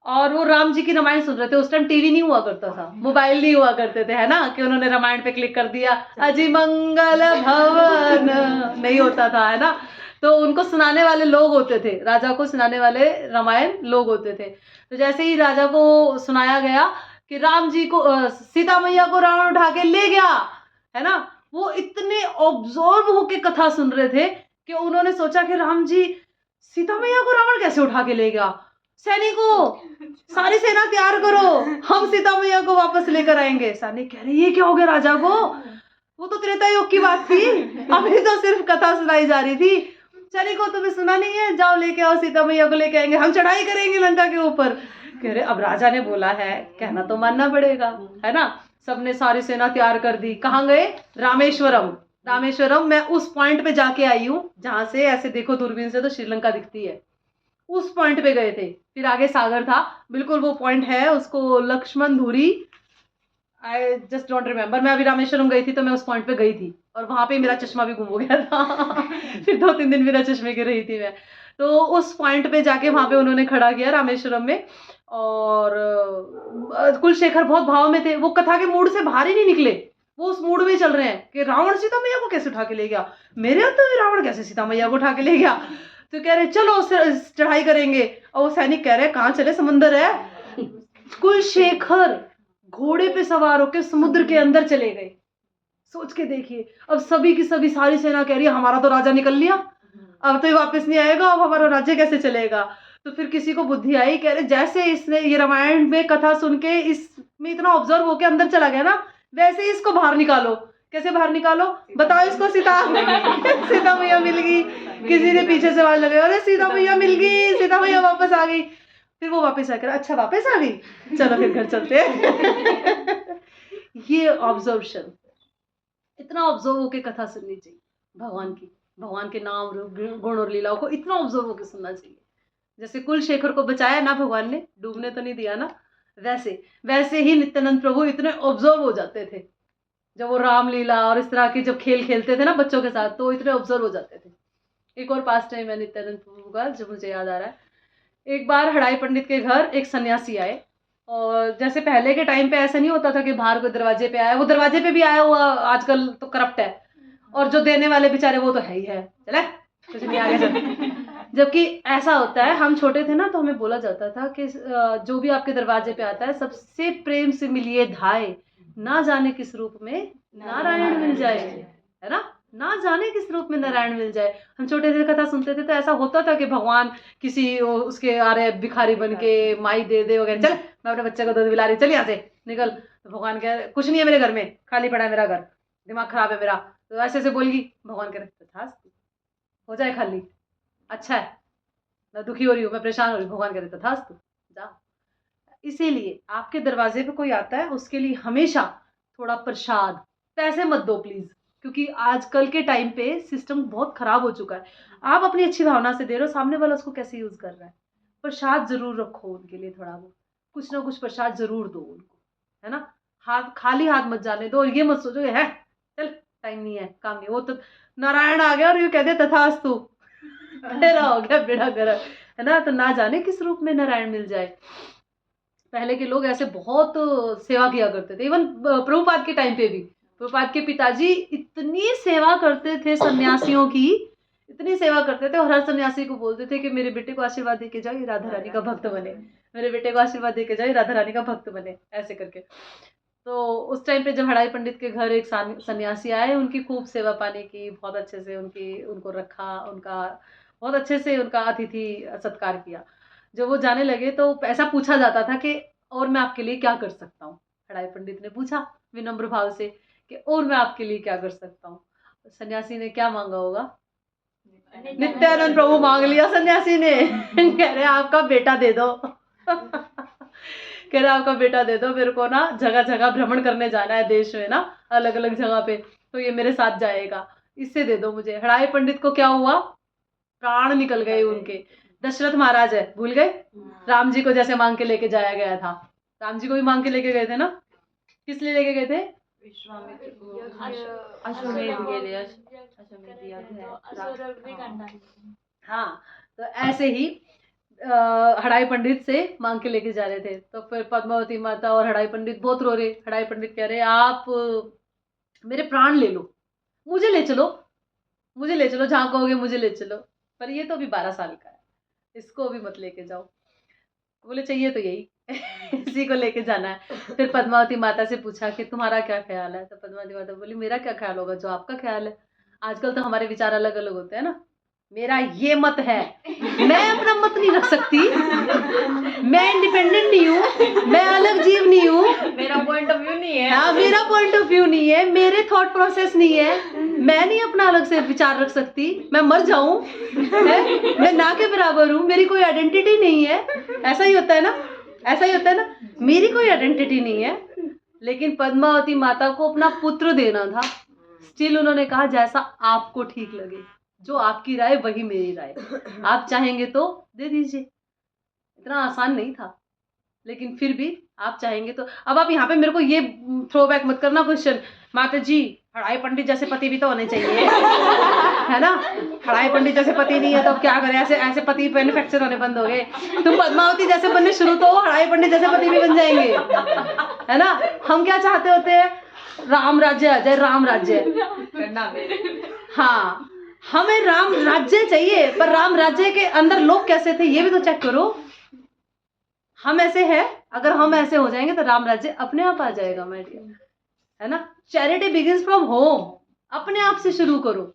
और वो राम जी की रामायण सुन रहे थे। उस टाइम टीवी नहीं हुआ करता था, मोबाइल नहीं हुआ करते थे, है ना, कि उन्होंने रामायण पे क्लिक कर दिया, अजी मंगल भवन, नहीं होता था, है ना। तो उनको सुनाने वाले लोग होते थे, राजा को सुनाने वाले रामायण लोग होते थे। तो जैसे ही राजा को सुनाया गया कि राम जी को, सीता मैया को रावण उठा के ले गया, है ना, वो इतने ऑब्जर्व होके कथा सुन रहे थे कि उन्होंने सोचा कि राम जी, सीता मैया को रावण कैसे उठा के ले गया? सैनिकों, सारी सेना तैयार करो, हम सीता मैया को वापस लेकर आएंगे। सैनिक कह रहे ये क्या हो गया राजा को, वो तो त्रेता युग की बात थी, अभी तो सिर्फ कथा सुनाई जा रही थी। सैनिकों, तुम्हें सुना नहीं है, जाओ लेके आओ, सीता मैया को लेके आएंगे, हम चढ़ाई करेंगे लंका के ऊपर। कह रहे अब राजा ने बोला है, कहना तो मानना पड़ेगा, है ना। सबने सारी सेना तैयार कर दी। कहाँ गए? रामेश्वरम। रामेश्वरम, मैं उस पॉइंट पे जाके आई हूँ जहां से ऐसे देखो दूरबीन से तो श्रीलंका दिखती है, उस पॉइंट पे गए थे। फिर आगे सागर था, बिल्कुल वो पॉइंट है, उसको लक्ष्मण धुरी, आई जस्ट डोंट रिमेम्बर। मैं अभी रामेश्वरम गई थी तो मैं उस पॉइंट पे गई थी, और वहां पे मेरा चश्मा भी गुम हो गया था फिर 2-3 दिन मेरा चश्मे की रही थी मैं। तो उस पॉइंट पे जाके वहां पे उन्होंने खड़ा किया रामेश्वरम में। और कुलशेखर बहुत भाव में थे, वो कथा के मूड से बाहर ही नहीं निकले। वो उस मूड में चल रहे हैं कि रावण सीता मैया को कैसे उठा के ले गया, मेरे होते हुए रावण कैसे सीता मैया को उठा के ले गया। तो कह रहे चलो चढ़ाई करेंगे। और वो सैनिक कह रहे कहाँ चले, समुंदर है। कुलशेखर घोड़े पे सवार होकर समुद्र के अंदर चले गए। सोच के देखिए, अब सभी की सभी सारी सेना कह रही है हमारा तो राजा निकल लिया, अब तो ये वापस नहीं आएगा, अब हमारा राज्य कैसे चलेगा। तो फिर किसी को बुद्धि आई, कह रहे जैसे इसने ये रामायण में कथा सुन के इसमें इतना ऑब्जर्व होके अंदर चला गया ना, वैसे ही इसको बाहर निकालो। कैसे बाहर निकालो बताओ इसको? सीता सीता मैया मिल गई। किसी ने पीछे से आवाज लगाई, अरे सीता मैया मिल गई, सीता मैया वापस आ गई। फिर वो वापस आकर अच्छा वापस आ गई, चलो फिर घर चलते हैं ये ऑब्जर्वेशन, इतना ऑब्जर्व होके कथा सुननी चाहिए भगवान की, भगवान के नाम गुण और लीलाओं को इतना ऑब्जर्व होके सुनना चाहिए। जैसे कुलशेखर को बचाया ना भगवान ने, डूबने तो नहीं दिया ना, वैसे ही नित्यानंद प्रभु इतने ऑब्जर्व हो जाते थे जब वो रामलीला और इस तरह के जब खेल खेलते थे ना बच्चों के साथ, तो इतने ऑब्जर्व हो जाते थे। एक और पास टाइम है नित्यानंद प्रभु का जो मुझे याद आ रहा है। एक बार हड़ाई पंडित के घर एक सन्यासी आए, और जैसे पहले के टाइम पे ऐसा नहीं होता था कि बाहर कोई दरवाजे पे आया, वो दरवाजे पे भी आया हुआ आजकल तो करप्ट है, और जो देने वाले बेचारे वो तो है ही है, चले कुछ नहीं आगे चल। जबकि ऐसा होता है, हम छोटे थे ना तो हमें बोला जाता था कि जो भी आपके दरवाजे पे आता है सबसे प्रेम से मिलिए धाए, ना जाने किस रूप में नारायण मिल जाए, है ना, ना जाने किस रूप में नारायण मिल जाए। हम छोटे थे कथा सुनते थे तो ऐसा होता था कि भगवान किसी उसके आ रहे भिखारी बन के माई दे दे वगैरह, चल मैं अपने बच्चे को दूध पिला रही, चल यहाँ से निकल। तो भगवान कह रहे कुछ नहीं है मेरे घर में, खाली पड़ा है मेरा घर, दिमाग खराब है मेरा। तो ऐसे ऐसे बोलगी, भगवान कह रहे तथास्तु, हो जाए खाली, अच्छा है, मैं दुखी हो रही हूँ, मैं परेशान हो रही हूँ, भगवान कह रहे तथास्तु जाओ। इसीलिए आपके दरवाजे पे कोई आता है उसके लिए हमेशा थोड़ा प्रसाद, पैसे मत दो प्लीज, क्योंकि आजकल के टाइम पे सिस्टम बहुत खराब हो चुका है। आप अपनी अच्छी भावना से दे रहे हो, सामने वाला उसको कैसे यूज कर रहा है। प्रसाद जरूर रखो उनके लिए, थोड़ा वो कुछ ना कुछ प्रसाद जरूर दो उनको, है ना। हाथ खाली हाथ मत जाने दो, और ये मत सोचो है चल टाइम नहीं है काम नहीं, वो तो नारायण आ गया और ये कहते तथास्तु तेरा हो गया बेड़ा गर्क, है ना। तो ना जाने किस रूप में नारायण मिल जाए। पहले के लोग ऐसे बहुत सेवा किया करते थे, इवन प्रभुपाद के टाइम पे भी प्रभुपाद के पिताजी इतनी सेवा करते थे सन्यासियों की, इतनी सेवा करते थे, और हर सन्यासी को बोलते थे कि मेरे बेटे को आशीर्वाद देके जाओ, ये राधा रानी का भक्त बने, मेरे बेटे को आशीर्वाद देके जाओ, ये राधा रानी का भक्त बने, ऐसे करके। तो उस टाइम पे जब हड़ाई पंडित के घर एक सन्यासी आए, उनकी खूब सेवा पानी की, बहुत अच्छे से उनको रखा, उनका बहुत अच्छे से उनका अतिथि सत्कार किया। जब वो जाने लगे तो ऐसा पूछा जाता था कि और मैं आपके लिए क्या कर सकता हूँ। हड़ाई पंडित ने पूछा विनम्र भाव से कि और मैं आपके लिए क्या कर सकता हूँ। सन्यासी ने क्या मांगा होगा? नित्यानंद नित्यानंद प्रभु मांग लिया सन्यासी ने। कह रहे आपका बेटा दे दो। कह रहे आपका बेटा दे दो, मेरे को ना जगह जगह भ्रमण करने जाना है देश में ना, अलग अलग जगह पे, तो ये मेरे साथ जाएगा, इससे दे दो मुझे। हड़ाई पंडित को क्या हुआ? प्राण निकल गए उनके। दशरथ महाराज है, भूल गए? राम जी को जैसे मांग के लेके जाया गया था, राम जी को भी मांग के लेके गए थे ना। किस लिए लेके गए थे? अश्वमेध के लिए, अश्वमेध यज्ञ है। असुर भी करना। हाँ, तो ऐसे ही हड़ाई पंडित से मांग के लेके जा रहे थे। तो फिर पद्मावती माता और हड़ाई पंडित बहुत रो रहे। हड़ाई पंडित कह रहे आप मेरे प्राण ले लो, मुझे ले चलो, मुझे ले चलो, जहाँ कहोगे मुझे ले चलो, पर ये तो अभी 12 साल का है, इसको अभी मत लेके जाओ। बोले चाहिए तो यही इसी को लेके जाना है। फिर पद्मावती माता से पूछा कि तुम्हारा क्या ख्याल है? तो पद्मावती माता बोली मेरा क्या ख्याल होगा, जो आपका ख्याल है। आजकल तो हमारे विचार अलग अलग होते हैं ना, मेरा ये मत है, मैं अपना मत नहीं रख सकती, मैं इंडिपेंडेंट नहीं हूँ, मैं अलग जीव नहीं हूँ, मेरा पॉइंट ऑफ व्यू नहीं है। हाँ, मेरा पॉइंट ऑफ व्यू नहीं है, मेरे थॉट प्रोसेस नहीं है, मैं नहीं अपना अलग से विचार रख सकती, मैं मर जाऊं, मैं ना के बराबर हूँ, मेरी कोई आइडेंटिटी नहीं है। ऐसा ही होता है ना, ऐसा ही होता है ना, मेरी कोई आइडेंटिटी नहीं है। लेकिन पद्मावती माता को अपना पुत्र देना था, स्टिल उन्होंने कहा जैसा आपको ठीक लगे, जो आपकी राय वही मेरी राय, आप चाहेंगे तो दे दीजिए। इतना आसान नहीं था, लेकिन फिर भी आप चाहेंगे तो। अब आप यहाँ पे मेरे को ये थ्रो बैक मत करना क्वेश्चन, माता जी हड़ाई पंडित जैसे पति भी तो होने चाहिए, है ना। हड़ाई पंडित जैसे पति नहीं है तो क्या करें, ऐसे ऐसे पति मैन्युफैक्चर होने बंद हो गए। तुम पद्मावती जैसे बनने शुरू तो हड़ाई पंडित जैसे पति भी बन जाएंगे, है ना। हम क्या चाहते होते हैं? राम राज्य आ जाए, राम राज्य करना मेरे। हाँ, हमें राम राज्य चाहिए, पर राम राज्य के अंदर लोग कैसे थे ये भी तो चेक करो। हम ऐसे हैं, अगर हम ऐसे हो जाएंगे तो राम राज्य अपने आप आ जाएगा माय डियर, है ना। चैरिटी बिगिंस फ्रॉम होम, अपने आप से शुरू करो।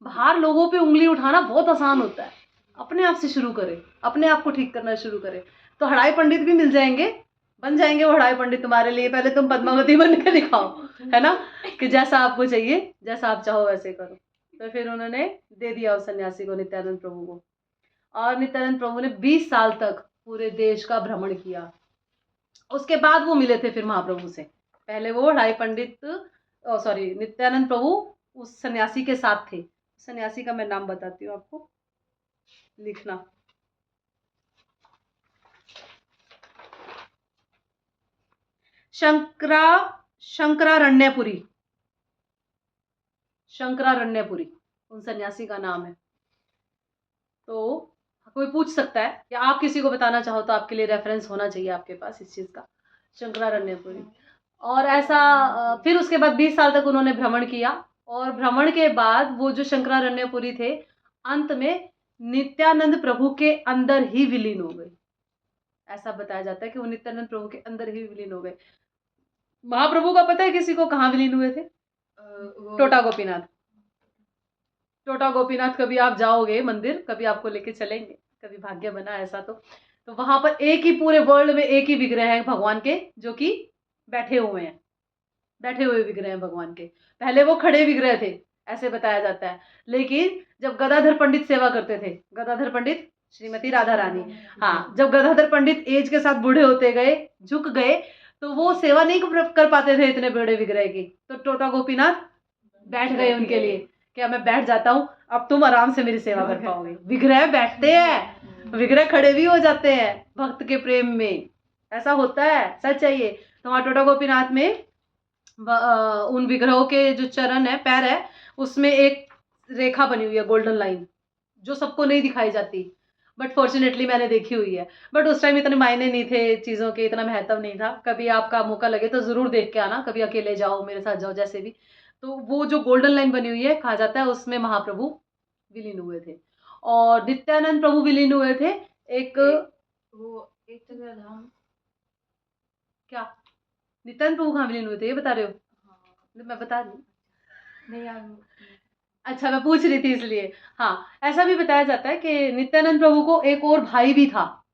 बाहर लोगों पे उंगली उठाना बहुत आसान होता है, अपने आप से शुरू करें, अपने आप को ठीक करना शुरू करें, तो हड़ाई पंडित भी मिल जाएंगे, बन जाएंगे वो हड़ाई पंडित तुम्हारे लिए। पहले तुम पद्मावती बन के दिखाओ, है ना, कि जैसा आपको चाहिए, जैसा आप चाहो वैसे करो। तो फिर उन्होंने दे दिया उस सन्यासी को, नित्यानंद प्रभु को। और नित्यानंद प्रभु ने 20 साल तक पूरे देश का भ्रमण किया। उसके बाद वो मिले थे फिर महाप्रभु से। पहले वो हड़ाई पंडित सॉरी नित्यानंद प्रभु उस सन्यासी के साथ थे। सन्यासी का मैं नाम बताती हूँ आपको, लिखना। शंकरारण्यपुरी, शंकरारण्यपुरी उन सन्यासी का नाम है। तो कोई पूछ सकता है या आप किसी को बताना चाहो तो आपके लिए रेफरेंस होना चाहिए आपके पास इस चीज का, शंकरारण्यपुरी। और ऐसा फिर उसके बाद 20 साल तक उन्होंने भ्रमण किया, और भ्रमण के बाद वो जो शंकरारण्यपुरी थे अंत में नित्यानंद प्रभु के अंदर ही विलीन हो गए। ऐसा बताया जाता है कि वो नित्यानंद प्रभु के अंदर ही विलीन हो गए। महाप्रभु का पता है किसी को कहाँ विलीन हुए थे? टोटा गोपीनाथ। टोटा गोपीनाथ कभी आप जाओगे मंदिर, कभी आपको लेके चलेंगे, कभी भाग्य बना ऐसा तो वहां पर एक ही पूरे वर्ल्ड में एक ही विग्रह है भगवान के, जो कि बैठे हुए हैं, बैठे हुए विग्रह हैं भगवान के। पहले वो खड़े विग्रह थे ऐसे बताया जाता है, लेकिन जब गदाधर पंडित सेवा करते थे, गदाधर पंडित श्रीमती राधा रानी, हाँ, जब गदाधर पंडित एज के साथ बूढ़े होते गए, झुक गए, तो वो सेवा नहीं कर पाते थे इतने बड़े विग्रह की, तो टोटा गोपीनाथ बैठ गए उनके लिए, क्या मैं बैठ जाता हूँ, अब तुम आराम से मेरी सेवा कर पाओगे। विग्रह बैठते हैं, विग्रह खड़े भी हो जाते हैं भक्त के प्रेम में, ऐसा होता है, सच है ये। तो वहाँ टोटा गोपीनाथ में उन विग्रहों के जो चरण है, पैर है, उसमें एक रेखा बनी हुई है, गोल्डन लाइन, जो सबको नहीं दिखाई जाती, बट फॉर्चुनेटली मैंने देखी हुई है। बट उस टाइम इतने मायने नहीं थे चीज़ों के, इतना महत्व नहीं था। कभी आपका मौका लगे तो ज़रूर देख के आना, कभी अकेले जाओ, मेरे साथ जाओ, जैसे भी। तो वो जो गोल्डन लाइन बनी हुई है, कहा जाता है उसमें महाप्रभु विलीन हुए थे, और नित्यानंद प्रभु विलीन हुए थे एक वो एक जगह धाम, क्या नित्यानंद प्रभु कहाँ विलीन हुए थे ये बता रहे हो? हाँ, मैं बता दूं? नहीं यार, अच्छा, मैं पूछ रही थी इसलिए। हाँ, ऐसा भी बताया जाता है कि नित्यानंद प्रभु को एक और भाई भी था,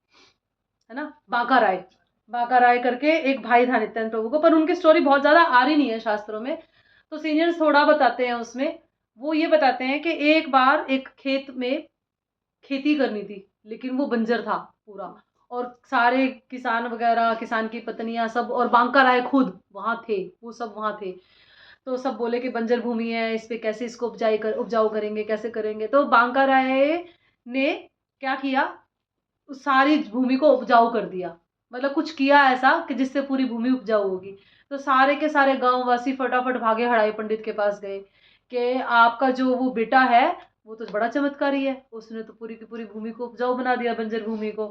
है ना, बांका राय। बांका राय करके एक भाई था नित्यानंद प्रभु को, पर उनकी स्टोरी बहुत ज्यादा आ रही नहीं है शास्त्रों में, तो सीनियर्स थोड़ा बताते हैं उसमें। वो ये बताते हैं कि एक बार एक खेत में खेती करनी थी, लेकिन वो बंजर था पूरा, और सारे किसान वगैरह, किसान की पत्नियां सब, और बांका राय खुद वहां थे, वो सब वहां थे। तो सब बोले कि बंजर भूमि है, इस पे कैसे इसको उपजाऊ करेंगे, कैसे करेंगे। तो बांका राय ने क्या किया, उस सारी भूमि को उपजाऊ कर दिया, मतलब कुछ किया ऐसा कि जिससे पूरी भूमि उपजाऊ होगी। तो सारे के सारे गांव वासी फटाफट भागे हड़ाई पंडित के पास गए कि आपका जो वो बेटा है वो तो बड़ा चमत्कारी है, उसने तो पूरी की पूरी भूमि को उपजाऊ बना दिया, बंजर भूमि को।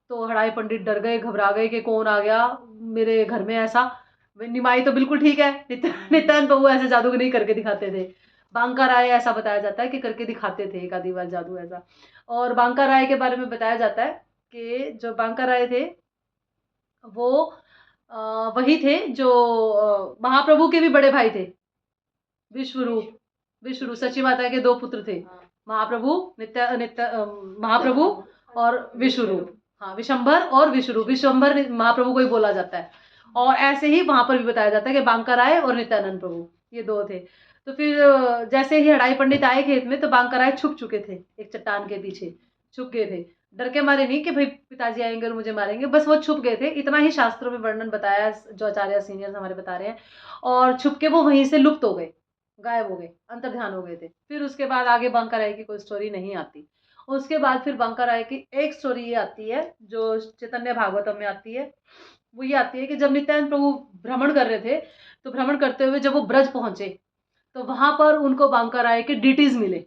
तो हड़ाई पंडित डर गए, घबरा गए कि कौन आ गया मेरे घर में ऐसा। निमाई तो बिल्कुल ठीक है, नित्यानंद प्रभु ऐसे जादू नहीं करके दिखाते थे। बांका राय ऐसा बताया जाता है कि करके दिखाते थे एक आधी बार जादू ऐसा। और बांका राय के बारे में बताया जाता है कि जो बांका राय थे वो वही थे जो महाप्रभु के भी बड़े भाई थे, विश्वरूप। विश्वरूप सची माता के दो पुत्र थे, महाप्रभु, महाप्रभु और विश्वरूप। हाँ, विशंभर और विश्वरूप। विशंभर महाप्रभु को ही बोला जाता है। और ऐसे ही वहां पर भी बताया जाता है कि बांका राय और नित्यानंद प्रभु ये दो थे। तो फिर जैसे ही हड़ाई पंडित आए खेत में, तो बांका राय छुप चुके थे एक चट्टान के पीछे, छुप गए थे। डर के मारे नहीं कि भाई पिताजी आएंगे और मुझे मारेंगे, बस वो छुप गए थे, इतना ही शास्त्रों में वर्णन बताया जो आचार्य सीनियर्स हमारे बता रहे हैं। और छुप के वो वहीं से लुप्त हो गए, गायब हो गए, अंतर्ध्यान हो गए थे। फिर उसके बाद आगे बांका राय की कोई स्टोरी नहीं आती। उसके बाद फिर बांका राय की एक स्टोरी ये आती है जो चैतन्य भागवतम में आती है। वो ये आती है कि जब नित्यानंद प्रभु भ्रमण कर रहे थे, तो भ्रमण करते हुए जब वो ब्रज पहुंचे, तो वहां पर उनको बांका राय के डिटीज मिले।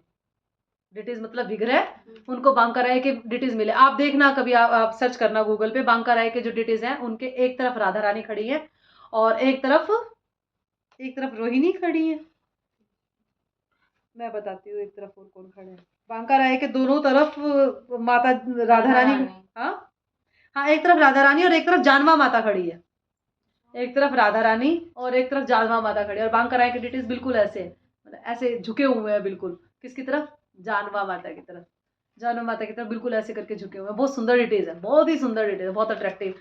डिटीज मतलब विग्रह, उनको बांका राय के डिटीज मिले। आप देखना कभी, आप सर्च करना गूगल पे, बांका राय के जो डिटीज हैं उनके एक तरफ राधा रानी खड़ी है और एक तरफ रोहिणी खड़ी है। मैं बताती हूँ एक तरफ और कौन खड़े हैं। बांका राय के दोनों तरफ माता राधा रानी। हाँ हाँ, एक तरफ राधा रानी और एक तरफ जानवा माता खड़ी है। एक तरफ राधा रानी और एक तरफ जानवा माता खड़ी है। और बांका राय के डिटेल्स बिल्कुल ऐसे हैं, मतलब ऐसे झुके हुए हैं बिल्कुल। किसकी तरफ? जानवा माता की तरफ। जानवा माता की तरफ बिल्कुल ऐसे करके झुके हुए हैं। बहुत सुंदर डिटेल्स है, बहुत ही सुंदर डिटेल्स है, बहुत अट्रैक्टिव।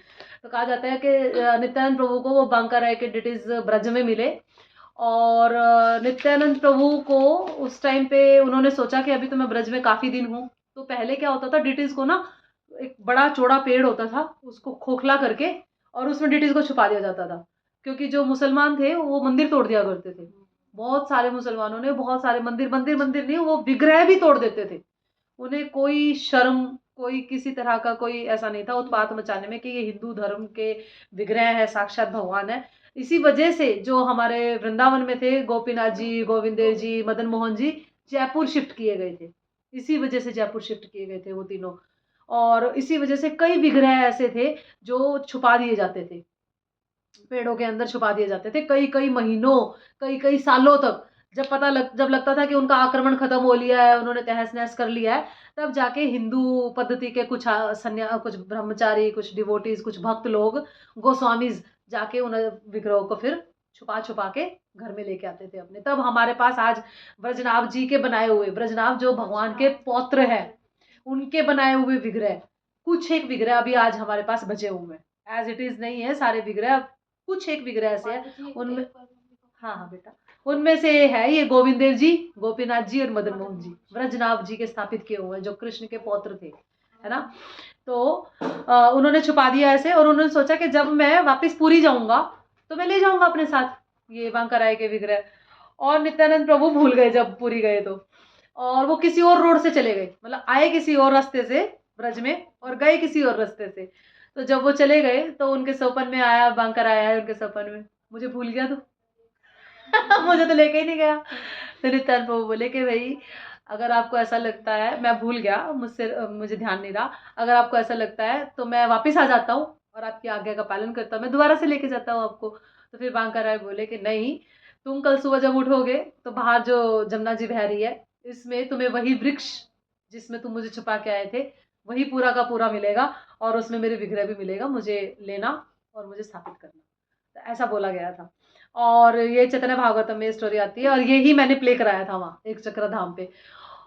तो कहा जाता है कि नित्यानंद प्रभु को वो बांका राय के डिटेल्स ब्रज में मिले। और नित्यानंद प्रभु को उस टाइम पे उन्होंने सोचा कि अभी तो मैं ब्रज में काफी दिन हूँ। तो पहले क्या होता था, डिटेल्स को ना एक बड़ा चौड़ा पेड़ होता था, उसको खोखला करके और उसमें डिटेल्स को छुपा दिया जाता था। क्योंकि जो मुसलमान थे वो मंदिर तोड़ दिया करते थे। बहुत सारे मुसलमानों ने बहुत सारे मंदिर मंदिर मंदिर नहीं, वो विग्रह भी तोड़ देते थे। उन्हें कोई शर्म, कोई किसी तरह का कोई ऐसा नहीं था उत्पात मचाने में कि ये हिंदू धर्म के विग्रह है, साक्षात भगवान है। इसी वजह से जो हमारे वृंदावन में थे, गोपीनाथ जी, गोविंद देव जी, मदन मोहन जी, जयपुर शिफ्ट किए गए थे। इसी वजह से जयपुर शिफ्ट किए गए थे वो तीनों। और इसी वजह से कई विग्रह ऐसे थे जो छुपा दिए जाते थे, पेड़ों के अंदर छुपा दिए जाते थे कई कई महीनों, कई कई सालों तक। जब लगता था कि उनका आक्रमण खत्म हो लिया है, उन्होंने तहस नहस कर लिया है, तब जाके हिंदू पद्धति के कुछ ब्रह्मचारी, कुछ डिवोटीज, कुछ भक्त लोग, गोस्वामीज, जाके उन विग्रहों को फिर छुपा छुपा के घर में लेके आते थे अपने। तब हमारे पास आज ब्रजनाभ जी के बनाए हुए, ब्रजनाभ जो भगवान के पौत्र है, उनके बनाए हुए विग्रह, कुछ एक विग्रह अभी आज हमारे पास बचे हुए हैं। एज इट इज नहीं है सारे विग्रह, कुछ एक विग्रह से है उनमें। हाँ हाँ बेटा, उनमें से है ये गोविंद देव जी, गोपीनाथ जी और मदन मोहन जी, ब्रजनाभ जी के स्थापित किए हुए हैं, जो कृष्ण के पौत्र थे, है ना। तो उन्होंने छुपा दिया ऐसे, और उन्होंने सोचा कि जब मैं वापस पूरी जाऊंगा तो मैं ले जाऊंगा अपने साथ ये बांका राय के विग्रह। और नित्यानंद प्रभु भूल गए जब पूरी गए तो, और वो किसी और रोड से चले गए, मतलब आए किसी और रास्ते से ब्रज में और गए किसी और रास्ते से। तो जब वो चले गए तो उनके सपन में आया, बांका राय आया उनके सपन में, मुझे भूल गया तू। मुझे तो लेके ही नहीं गया। तो नित्यानंद प्रभु बोले कि भाई अगर आपको ऐसा लगता है, मैं भूल गया, मुझे ध्यान नहीं रहा, अगर आपको ऐसा लगता है तो मैं वापस आ जाता हूँ और आपकी आज्ञा का पालन करता हूँ, मैं दोबारा से लेके जाता हूँ आपको। तो फिर बांका राय बोले कि नहीं, तुम कल सुबह जब उठोगे तो बाहर जो जमुना जी बह रही है, इसमें तुम्हें वही वृक्ष जिसमें तुम मुझे छुपा के आए थे वही पूरा का पूरा मिलेगा, और उसमें मेरे विग्रह भी मिलेगा, मुझे लेना और मुझे स्थापित करना। तो ऐसा बोला गया था। और ये चैतन्य भागवतम में स्टोरी आती है, और यही मैंने प्ले कराया था वहाँ एक चक्रधाम पे।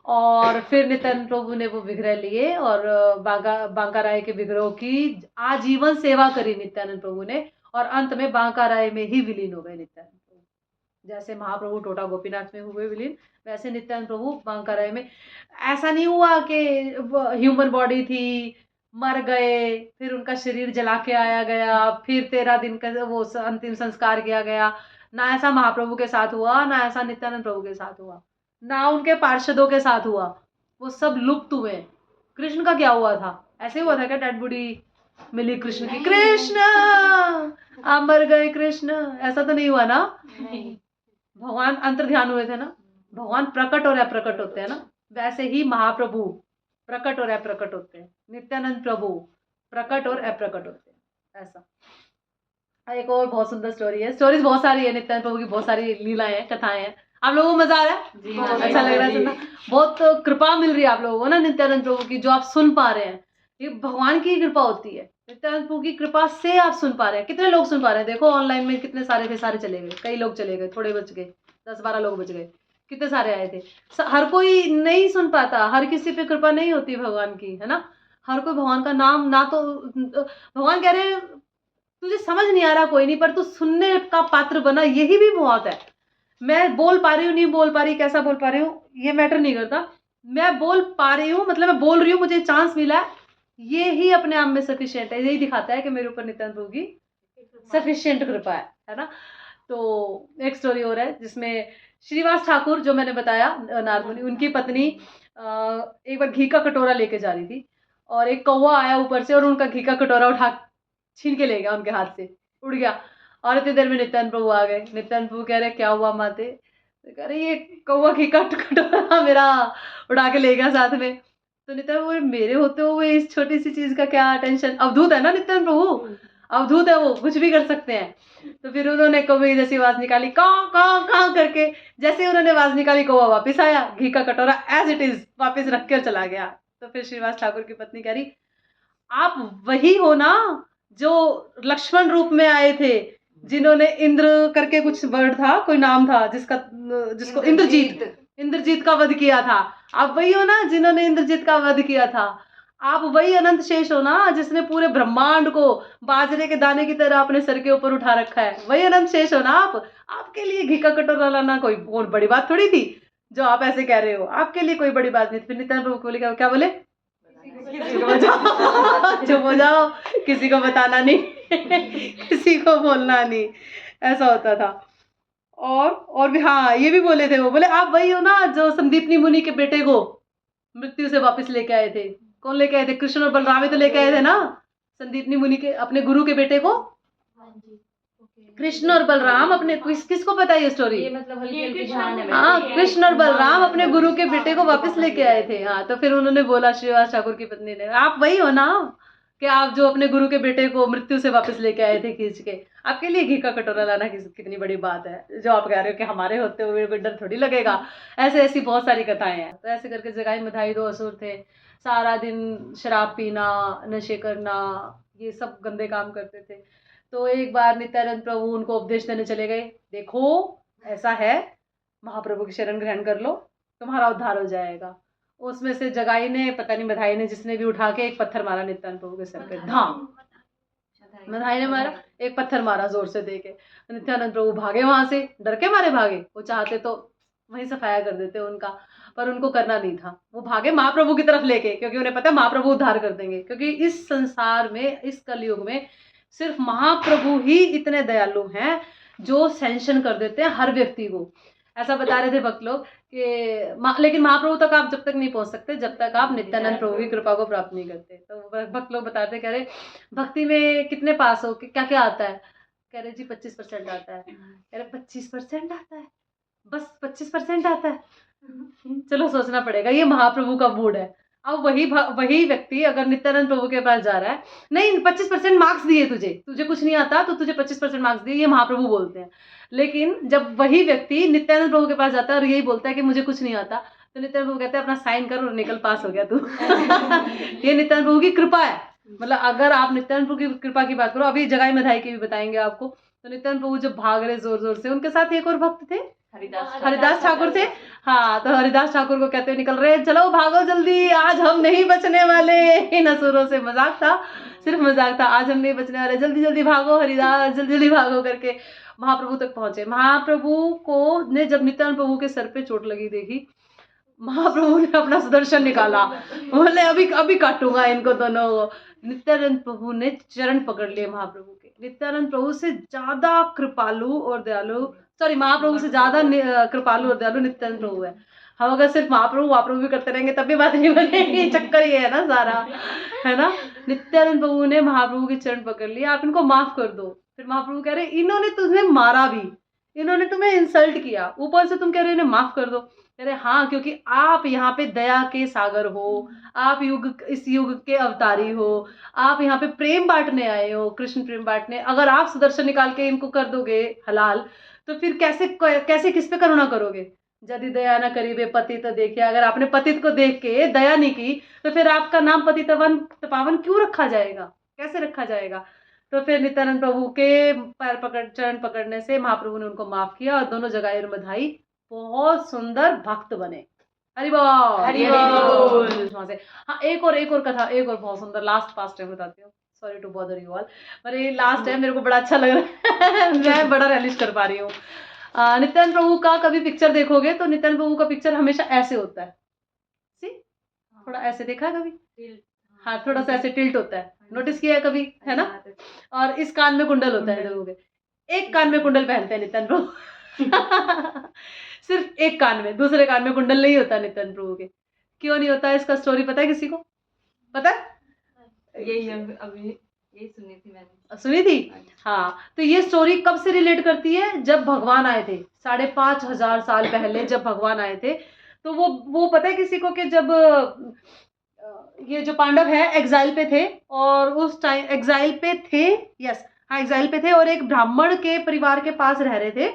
और फिर नित्यानंद प्रभु ने वो विग्रह लिए और बांका राय के विग्रहों की आजीवन सेवा करी नित्यानंद प्रभु ने, और अंत में बांका राय में ही विलीन हो गए नित्यानंद प्रभु। जैसे महाप्रभु टोटा गोपीनाथ में हुए विलीन, वैसे नित्यानंद प्रभु बांकाराय में। ऐसा नहीं हुआ कि ह्यूमन बॉडी थी, मर गए, फिर उनका शरीर जला के आया गया, फिर 13 दिन का वो अंतिम संस्कार किया गया। ना ऐसा महाप्रभु के साथ हुआ, ना ऐसा नित्यानंद प्रभु के साथ हुआ, ना उनके पार्षदों के साथ हुआ। वो सब लुप्त हुए। कृष्ण का क्या हुआ था? ऐसे हुआ था क्या? डेड बॉडी मिली कृष्ण की, कृष्ण आप मर गए कृष्ण, ऐसा तो नहीं हुआ ना। नहीं। भगवान अंतर ध्यान हुए थे ना। भगवान प्रकट और अप्रकट होते हैं ना, वैसे ही महाप्रभु प्रकट और अप्रकट होते हैं। नित्यानंद प्रभु प्रकट और अप्रकट होते हैं। ऐसा एक और बहुत सुंदर स्टोरी है। स्टोरीज बहुत सारी है, नित्यानंद प्रभु की बहुत सारी लीलाएं हैं, कथाएं हैं। आप लोगों को मजा आ रहा है? जी, अच्छा लग रहा है सुनना। बहुत कृपा मिल रही है आप लोगों को ना नित्यानंद प्रभु की, जो आप सुन पा रहे हैं। ये भगवान की कृपा होती है। नित्यानंद प्रभु की कृपा से आप सुन पा रहे हैं। कितने लोग सुन पा रहे हैं? देखो ऑनलाइन में कितने सारे थे, सारे चले गए, कई लोग चले गए, थोड़े बच गए, 10-12 लोग बच गए, कितने सारे आए थे। हर कोई नहीं सुन पाता, हर किसी पे कृपा नहीं होती भगवान की, है ना। हर कोई भगवान का नाम ना तो भगवान कह रहे हैं तुझे समझ नहीं आ रहा कोई नहीं, पर तू सुनने का पात्र बना, यही भी बहुत है। मैं बोल पा रही हूँ, नहीं बोल पा रही, कैसा बोल पा रही हूँ, ये मैटर नहीं करता। मैं बोल पा रही हूँ मतलब मैं बोल रही हूँ, मुझे चांस मिला है, ये ही अपने आप में सफिशिएंट है। यही दिखाता है कि मेरे ऊपर नित्यानंद प्रभु की सफिशिएंट कृपा है ना। तो एक स्टोरी हो रहा है जिसमें श्रीवास ठाकुर, जो मैंने बताया नारमुनि, उनकी पत्नी एक बार घी का कटोरा लेके जा रही थी, और एक कौवा आया ऊपर से और उनका घी का कटोरा उठा छीन के ले गया, उनके हाथ से उड़ गया। और इतनी देर में नित्यानंद प्रभु आ गए। नित्यानंद प्रभु कह रहे क्या हुआ माते? तो कह रहे ये कौवा घी का कटोरा मेरा उड़ा के ले गया साथ में। तो नित्यानंद प्रभु, मेरे होते हुए इस छोटी सी चीज का क्या टेंशन? अवधूत है ना नित्यानंद प्रभु, अवधूत है, वो कुछ भी कर सकते हैं। तो फिर उन्होंने कौवे जैसी आवाज निकाली, कां कां कां करके। जैसे उन्होंने आवाज निकाली, कौवा वापस आया, घी का कटोरा एज इट इज वापस रख कर चला गया। तो फिर श्रीवास ठाकुर की पत्नी कह रही, आप वही हो ना जो लक्ष्मण रूप में आए थे, जिन्होंने इंद्र करके कुछ वर्ड था, कोई नाम था जिसको इंद्रजीत का वध किया था। आप वही हो ना जिन्होंने इंद्रजीत का वध किया था। आप वही अनंत शेष हो ना जिसने पूरे ब्रह्मांड को बाजरे के दाने की तरह अपने सर के ऊपर उठा रखा है। वही अनंत शेष हो ना आप। आपके लिए घी का कटोरा लाना कोई बहुत बड़ी बात थोड़ी थी, जो आप ऐसे कह रहे हो। आपके लिए कोई बड़ी बात नहीं थी। फिर नित्यानंद प्रभु बोले, क्या बोले? चुप हो जाओ, किसी को बताना नहीं किसी को बोलना नहीं, ऐसा होता था। और भी हाँ, ये भी बोले थे, वो बोले आप वही हो ना जो संदीपनी मुनि के बेटे को मृत्यु से वापस लेके आए थे। कौन लेके आए थे? कृष्ण और बलराम ही तो लेके आए थे ना संदीपनी मुनि के अपने गुरु के बेटे को। कृष्ण और बलराम अपने, किसको पता है ये स्टोरी? ये मतलब हल्की हल्की ध्यान है। हाँ, कृष्ण और बलराम अपने गुरु के बेटे को वापस लेके आए थे। हाँ, तो फिर उन्होंने बोला, श्रीवास ठाकुर की पत्नी ने, आप वही हो ना कि आप जो अपने गुरु के बेटे को मृत्यु से वापस लेके आए थे खींच के। आपके लिए घी का कटोरा लाना कितनी बड़ी बात है, जो आप कह रहे हो कि हमारे होते हुए डर थोड़ी लगेगा। ऐसे ऐसी बहुत सारी कथाएं हैं। तो ऐसे करके जगाई मधाई 2 असुर थे, सारा दिन शराब पीना, नशे करना, ये सब गंदे काम करते थे। तो एक बार नित्यानंद प्रभु उनको उपदेश देने चले गए, देखो ऐसा है, महाप्रभु की शरण ग्रहण कर लो, तुम्हारा उद्धार हो जाएगा। उसमें से जगाई ने, पता नहीं बधाई ने, जिसने भी उठा के एक पत्थर मारा नित्यानंद प्रभु के सर पे, धाम। बधाई ने मारा, एक पत्थर मारा जोर से दे के। नित्यानंद प्रभु भागे वहां से, डर के मारे भागे। वो चाहते तो वहीं सफाया कर देते उनका, पर उनको करना नहीं था। वो भागे महाप्रभु की तरफ लेके, क्योंकि उन्हें पता है महाप्रभु उद्धार कर देंगे। क्योंकि इस संसार में, इस कलयुग में सिर्फ महाप्रभु ही इतने दयालु हैं जो सैंक्शन कर देते हैं हर व्यक्ति को। ऐसा बता रहे थे भक्त लोग कि लेकिन महाप्रभु तक आप जब तक नहीं पहुंच सकते जब तक आप नित्यानंद प्रभु की कृपा को प्राप्त नहीं करते। तो भक्त लोग बताते, कह रहे भक्ति में कितने पास हो, क्या क्या आता है? कह रहे जी 25% आता है। कह रहे 25% आता है? बस 25% आता है? चलो सोचना पड़ेगा, ये महाप्रभु का मूड है। अब वही व्यक्ति अगर नित्यानंद प्रभु के पास जा रहा है, नहीं 25% मार्क्स दिए तुझे कुछ नहीं आता तो तुझे 25% मार्क्स दिए, ये महाप्रभु बोलते हैं। लेकिन जब वही व्यक्ति नित्यानंद प्रभु के पास जाता है और यही बोलता है कि मुझे कुछ नहीं आता, तो नित्यानंद प्रभु कहते हैं अपना साइन कर और निकल, पास हो गया तू ये नित्यानंद प्रभु की कृपा है। मतलब अगर आप नित्यानंद प्रभु की कृपा की बात करो, अभी जगाई मधाई की भी बताएंगे आपको। तो नित्यानंद प्रभु जब भाग रहे जोर जोर से, उनके साथ एक और भक्त थे, हरिदास ठाकुर थे। हाँ, तो हरिदास ठाकुर को कहते हुए निकल रहे, चलो भागो जल्दी, आज हम नहीं बचने वाले। इन असुरों से मजाक था, सिर्फ मजाक था, आज हम नहीं बचने वाले, जल्दी जल्दी भागो हरिदास, जल्दी जल्दी भागो करके महाप्रभु तक पहुंचे। महाप्रभु को ने जब नित्यानंद प्रभु के सर पे चोट लगी देखी, महाप्रभु ने अपना सुदर्शन निकाला, बोले अभी अभी काटूंगा इनको दोनों को। नित्यानंद प्रभु ने चरण पकड़ लिए महाप्रभु के। नित्यानंद प्रभु से ज्यादा कृपालु और दयालु, सॉरी, महाप्रभु से ज्यादा कृपालु और दयालु नित्यानंद प्रभु है। हम अगर सिर्फ महाप्रभु भी करते रहेंगे तब भी बात नहीं बनेगी, चक्कर ये है ना सारा, है ना। नित्यानंद प्रभु ने महाप्रभु के चरण पकड़ लिए, आप इनको माफ कर दो। फिर महाप्रभु कह रहे, इन्होंने तुम्हें मारा भी, इन्होंने तुम्हें इंसल्ट किया, ऊपर से तुम कह रहे इन्हें माफ कर दो। कह रहे हाँ, क्योंकि आप यहाँ पे दया के सागर हो, आप इस युग के अवतारी हो, आप यहाँ पे प्रेम बांटने आए हो, कृष्ण प्रेम बांटने। अगर आप सुदर्शन निकाल के इनको कर दोगे हलाल, तो फिर कैसे किस पे करुणा करोगे। यदि दया न करीबे पतित देखिए, अगर आपने पतित को देख के दया नहीं की तो फिर आपका नाम पतित पावन क्यों रखा जाएगा, कैसे रखा जाएगा। तो फिर नित्यानंद प्रभु के चरण पकड़ने से महाप्रभु ने उनको माफ किया और दोनों जगाई और बधाई, बहुत सुंदर भक्त बने। हरि बोल, हरि बोल। हाँ, एक और कथा, एक और बहुत सुंदर, लास्ट पास्ट टाइम बताती हूँ, sorry to bother you all, पर ये लास्ट है, मेरे को बड़ा अच्छा लग रहा है। मैं बड़ा रियलिस्ट कर पा रही हूँ। नित्यानंद प्रभु का कभी पिक्चर देखोगे तो नित्यानंद प्रभु का पिक्चर हमेशा ऐसे होता है, सी थोड़ा ऐसे देखा है कभी, हाँ, थोड़ा सा ऐसे टिल्ट होता है, नोटिस किया है कभी, है ना। और इस कान में कुंडल होता है देखोगे, एक कान में कुंडल पहनते हैं नित्यानंद प्रभु। सिर्फ एक कान में, दूसरे कान में कुंडल नहीं होता नित्यानंद प्रभु के। क्यों नहीं होता, इसका स्टोरी पता है किसी को, पता है? यही सुनी थी मैंने। सुनी थी, हाँ। तो ये स्टोरी कब से रिलेट करती है, जब भगवान आए थे 5,500 साल पहले, जब भगवान आए थे, तो वो पता है किसी को कि जब ये जो पांडव है एग्जाइल पे थे, और उस टाइम एग्जाइल पे थे, यस हाँ, एग्जाइल पे थे, और एक ब्राह्मण के परिवार के पास रह रहे थे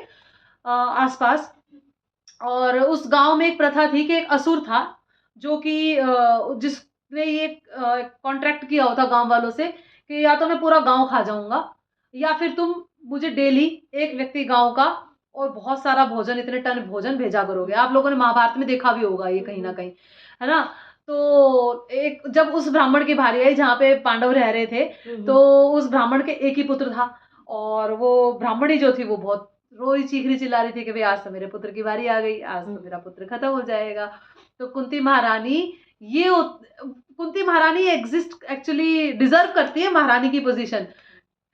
आसपास। और उस गांव में एक प्रथा थी कि एक असुर था जो कि जिसने ये कॉन्ट्रैक्ट किया होता गांव वालों से कि या तो मैं पूरा गांव खा जाऊंगा, या फिर तुम मुझे डेली एक व्यक्ति गांव का और बहुत सारा भोजन, इतने टन भोजन भेजा करोगे। आप लोगों ने महाभारत में देखा भी होगा ये कहीं ना कहीं, है ना। तो एक जब उस ब्राह्मण की बारी आई जहाँ पे पांडव रह रहे थे, तो उस ब्राह्मण के एक ही पुत्र था, और वो ब्राह्मणी जो थी वो बहुत रोई चीखरी चिल्ला रही थी कि भाई आज तो मेरे पुत्र की बारी आ गई, आज तो मेरा पुत्र खत्म हो जाएगा। तो कुंती महारानी एग्जिस्ट एक्चुअली डिजर्व करती है महारानी की पोजीशन,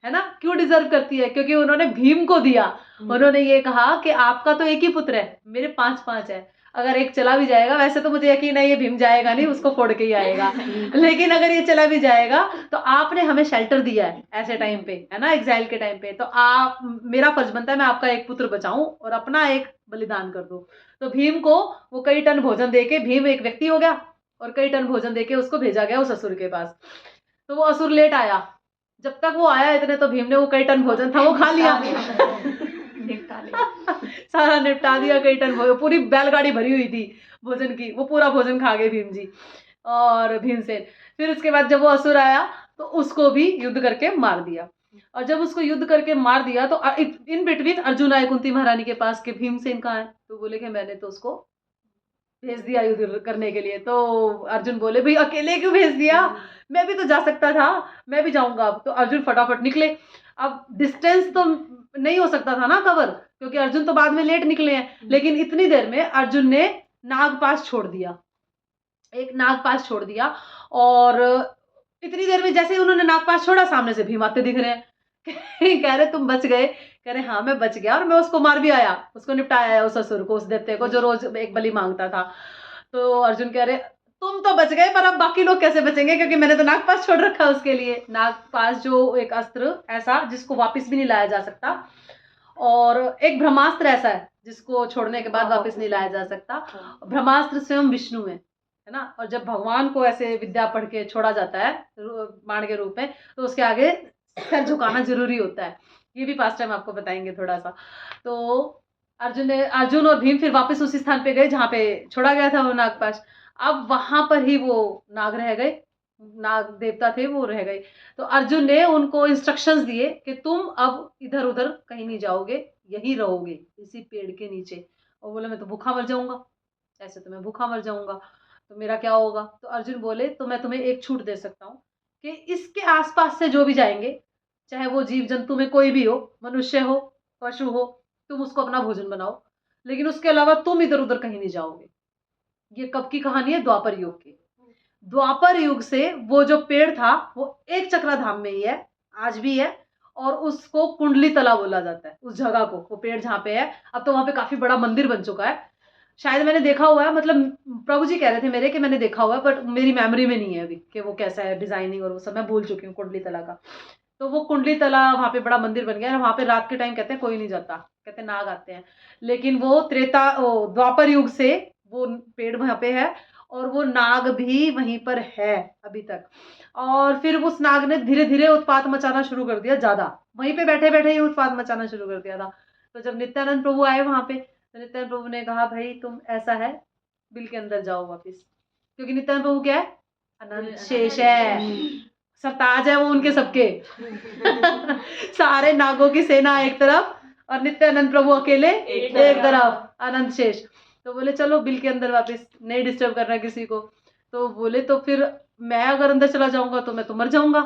है ना। क्यों डिजर्व करती है, क्योंकि उन्होंने भीम को दिया, उन्होंने ये कहा कि आपका तो एक ही पुत्र है, मेरे 5 है, अगर एक चला भी जाएगा, वैसे तो मुझे यकीन है ये भीम जाएगा नहीं, उसको फोड़ के ही आएगा, लेकिन अगर ये चला भी जाएगा तो आपने हमें शेल्टर दिया है ऐसे टाइम पे, है ना, एग्जाइल के टाइम पे, तो आप, मेरा फर्ज बनता है मैं आपका एक पुत्र बचाऊं और अपना एक बलिदान कर दूं। तो भीम को वो कई टन भोजन देके, भीम एक व्यक्ति हो गया और कई टन भोजन देके उसको भेजा गया उस असुर के पास। तो वो असुर लेट आया, जब तक वो आया इतने तो भीम ने वो कई टन भोजन था वो खा लिया, सारा निपटा दिया, कई टन पूरी बैलगाड़ी भरी हुई थी भोजन की, वो पूरा भोजन खा गए भीम जी और भीमसेन। फिर उसके बाद जब वो असुर आया तो उसको भी युद्ध करके मार दिया, और जब उसको युद्ध करके मार दिया तो इन बिटवीन अर्जुन आए कुंती महारानी के पास कि भीमसेन कहाँ है, तो बोले कि मैंने तो उसको भेज दिया युद्ध करने के लिए। तो अर्जुन बोले भाई अकेले क्यों भेज दिया, मैं भी तो जा सकता था, मैं भी जाऊंगा अब। तो अर्जुन फटाफट निकले। अब डिस्टेंस तो नहीं हो सकता था ना कवर, क्योंकि अर्जुन तो बाद में लेट निकले हैं, लेकिन इतनी देर में अर्जुन ने नागपाश छोड़ दिया, एक नागपाश छोड़ दिया, और इतनी देर में जैसे उन्होंने नागपाश छोड़ा सामने से भीम आते दिख रहे हैं। कह रहे तुम बच गए, कह रहे हाँ मैं बच गया, और मैं उसको मार भी आया, उसको निपटाया आया, उस असुर को, उस दैत्य को जो रोज एक बलि मांगता था। तो अर्जुन कह रहे तुम तो बच गए, पर अब बाकी लोग कैसे बचेंगे, क्योंकि मैंने तो नागपाश छोड़ रखा उसके लिए। नागपाश जो एक अस्त्र ऐसा जिसको वापस भी नहीं लाया जा सकता, और एक ब्रह्मास्त्र ऐसा है जिसको छोड़ने के बाद वापस नहीं लाया जा सकता। ब्रह्मास्त्र स्वयं विष्णु है ना, और जब भगवान को ऐसे विद्या पढ़ के छोड़ा जाता है बाण के रूप में, तो उसके आगे सर झुकाना जरूरी होता है। ये भी पास्ट टाइम आपको बताएंगे थोड़ा सा। तो अर्जुन और भीम फिर वापस उसी स्थान पे गए जहाँ पे छोड़ा गया था वो नागपाश। अब वहां पर ही वो नाग रह गए, नाग देवता थे वो रह गए। तो अर्जुन ने उनको इंस्ट्रक्शंस दिए कि तुम अब इधर उधर कहीं नहीं जाओगे, यहीं रहोगे इसी पेड़ के नीचे। और बोला मैं तो भूखा मर जाऊंगा, ऐसे तो मैं भूखा मर जाऊंगा, तो मेरा क्या होगा। तो अर्जुन बोले तो मैं तुम्हें एक छूट दे सकता हूँ कि इसके आसपास से जो भी जाएंगे, चाहे वो जीव जंतु में कोई भी हो, मनुष्य हो पशु हो, तुम उसको अपना भोजन बनाओ, लेकिन उसके अलावा तुम इधर उधर कहीं नहीं जाओगे। ये कब की कहानी है? द्वापर युग की। द्वापर युग से वो जो पेड़ था वो एक चक्राधाम में ही है, आज भी है, और उसको कुंडली तला बोला जाता है उस जगह को। वो पेड़ जहाँ पे है, अब तो वहां पे काफी बड़ा मंदिर बन चुका है, शायद मैंने देखा हुआ है, मतलब प्रभु जी कह रहे थे मेरे कि मैंने देखा हुआ है, बट मेरी मेमोरी में नहीं है अभी कि वो कैसा है डिजाइनिंग और वो सब, मैं भूल चुकी हूँ कुंडली तला का। तो वो कुंडली तला वहां पे बड़ा मंदिर बन गया है, वहां पे रात के टाइम कहते हैं कोई नहीं जाता, कहते हैं नाग आते हैं। लेकिन वो द्वापर युग से वो पेड़ वहां पे है, और वो नाग भी वहीं पर है अभी तक। और फिर उस नाग ने धीरे धीरे उत्पात मचाना शुरू कर दिया, ज्यादा वहीं पे बैठे बैठे ही उत्पात मचाना शुरू कर दिया था। तो जब नित्यानंद प्रभु आए वहां पे, तो नित्यानंद प्रभु ने कहा भाई तुम ऐसा है बिल के अंदर जाओ वापिस, क्योंकि नित्यानंद प्रभु क्या है? अनंत शेष है, सरताज है वो उनके सबके। सारे नागों की सेना एक तरफ और नित्यानंद प्रभु अकेले एक तरफ, अनंत शेष। तो बोले चलो बिल के अंदर वापस, नहीं डिस्टर्ब करना किसी को। तो बोले तो फिर मैं अगर अंदर चला जाऊंगा तो मैं तो मर जाऊंगा।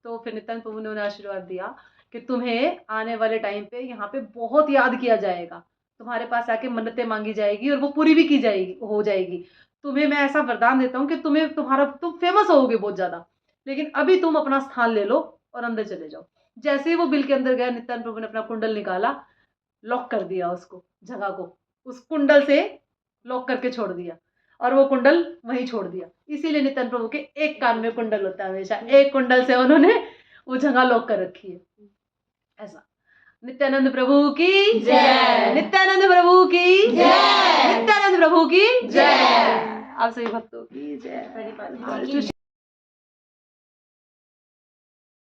तो फिर नित्यानंद प्रभु ने उन्हें आशीर्वाद दिया कि तुम्हें आने वाले टाइम पे यहाँ पे बहुत याद किया जाएगा, तुम्हारे पास आके मन्नतें मांगी जाएगी और वो पूरी भी की जाएगी, हो जाएगी। तुम्हें मैं ऐसा वरदान देता हूँ कि तुम फेमस होगे बहुत ज्यादा, लेकिन अभी तुम अपना स्थान ले लो और अंदर चले जाओ। जैसे ही वो बिल के अंदर गया, नित्यानंद प्रभु ने अपना कुंडल निकाला, लॉक कर दिया उसको, जगह को उस कुंडल से लॉक करके छोड़ दिया, और वो कुंडल वहीं छोड़ दिया। इसीलिए नित्यानंद प्रभु के एक कान में कुंडल होता है, हमेशा एक कुंडल से उन्होंने वो जगह लॉक कर रखी है। ऐसा। नित्यानंद प्रभु की जय। नित्यानंद प्रभु की जय। नित्यानंद प्रभु की जय। आप सभी भक्तों की जय। परिपाल जी की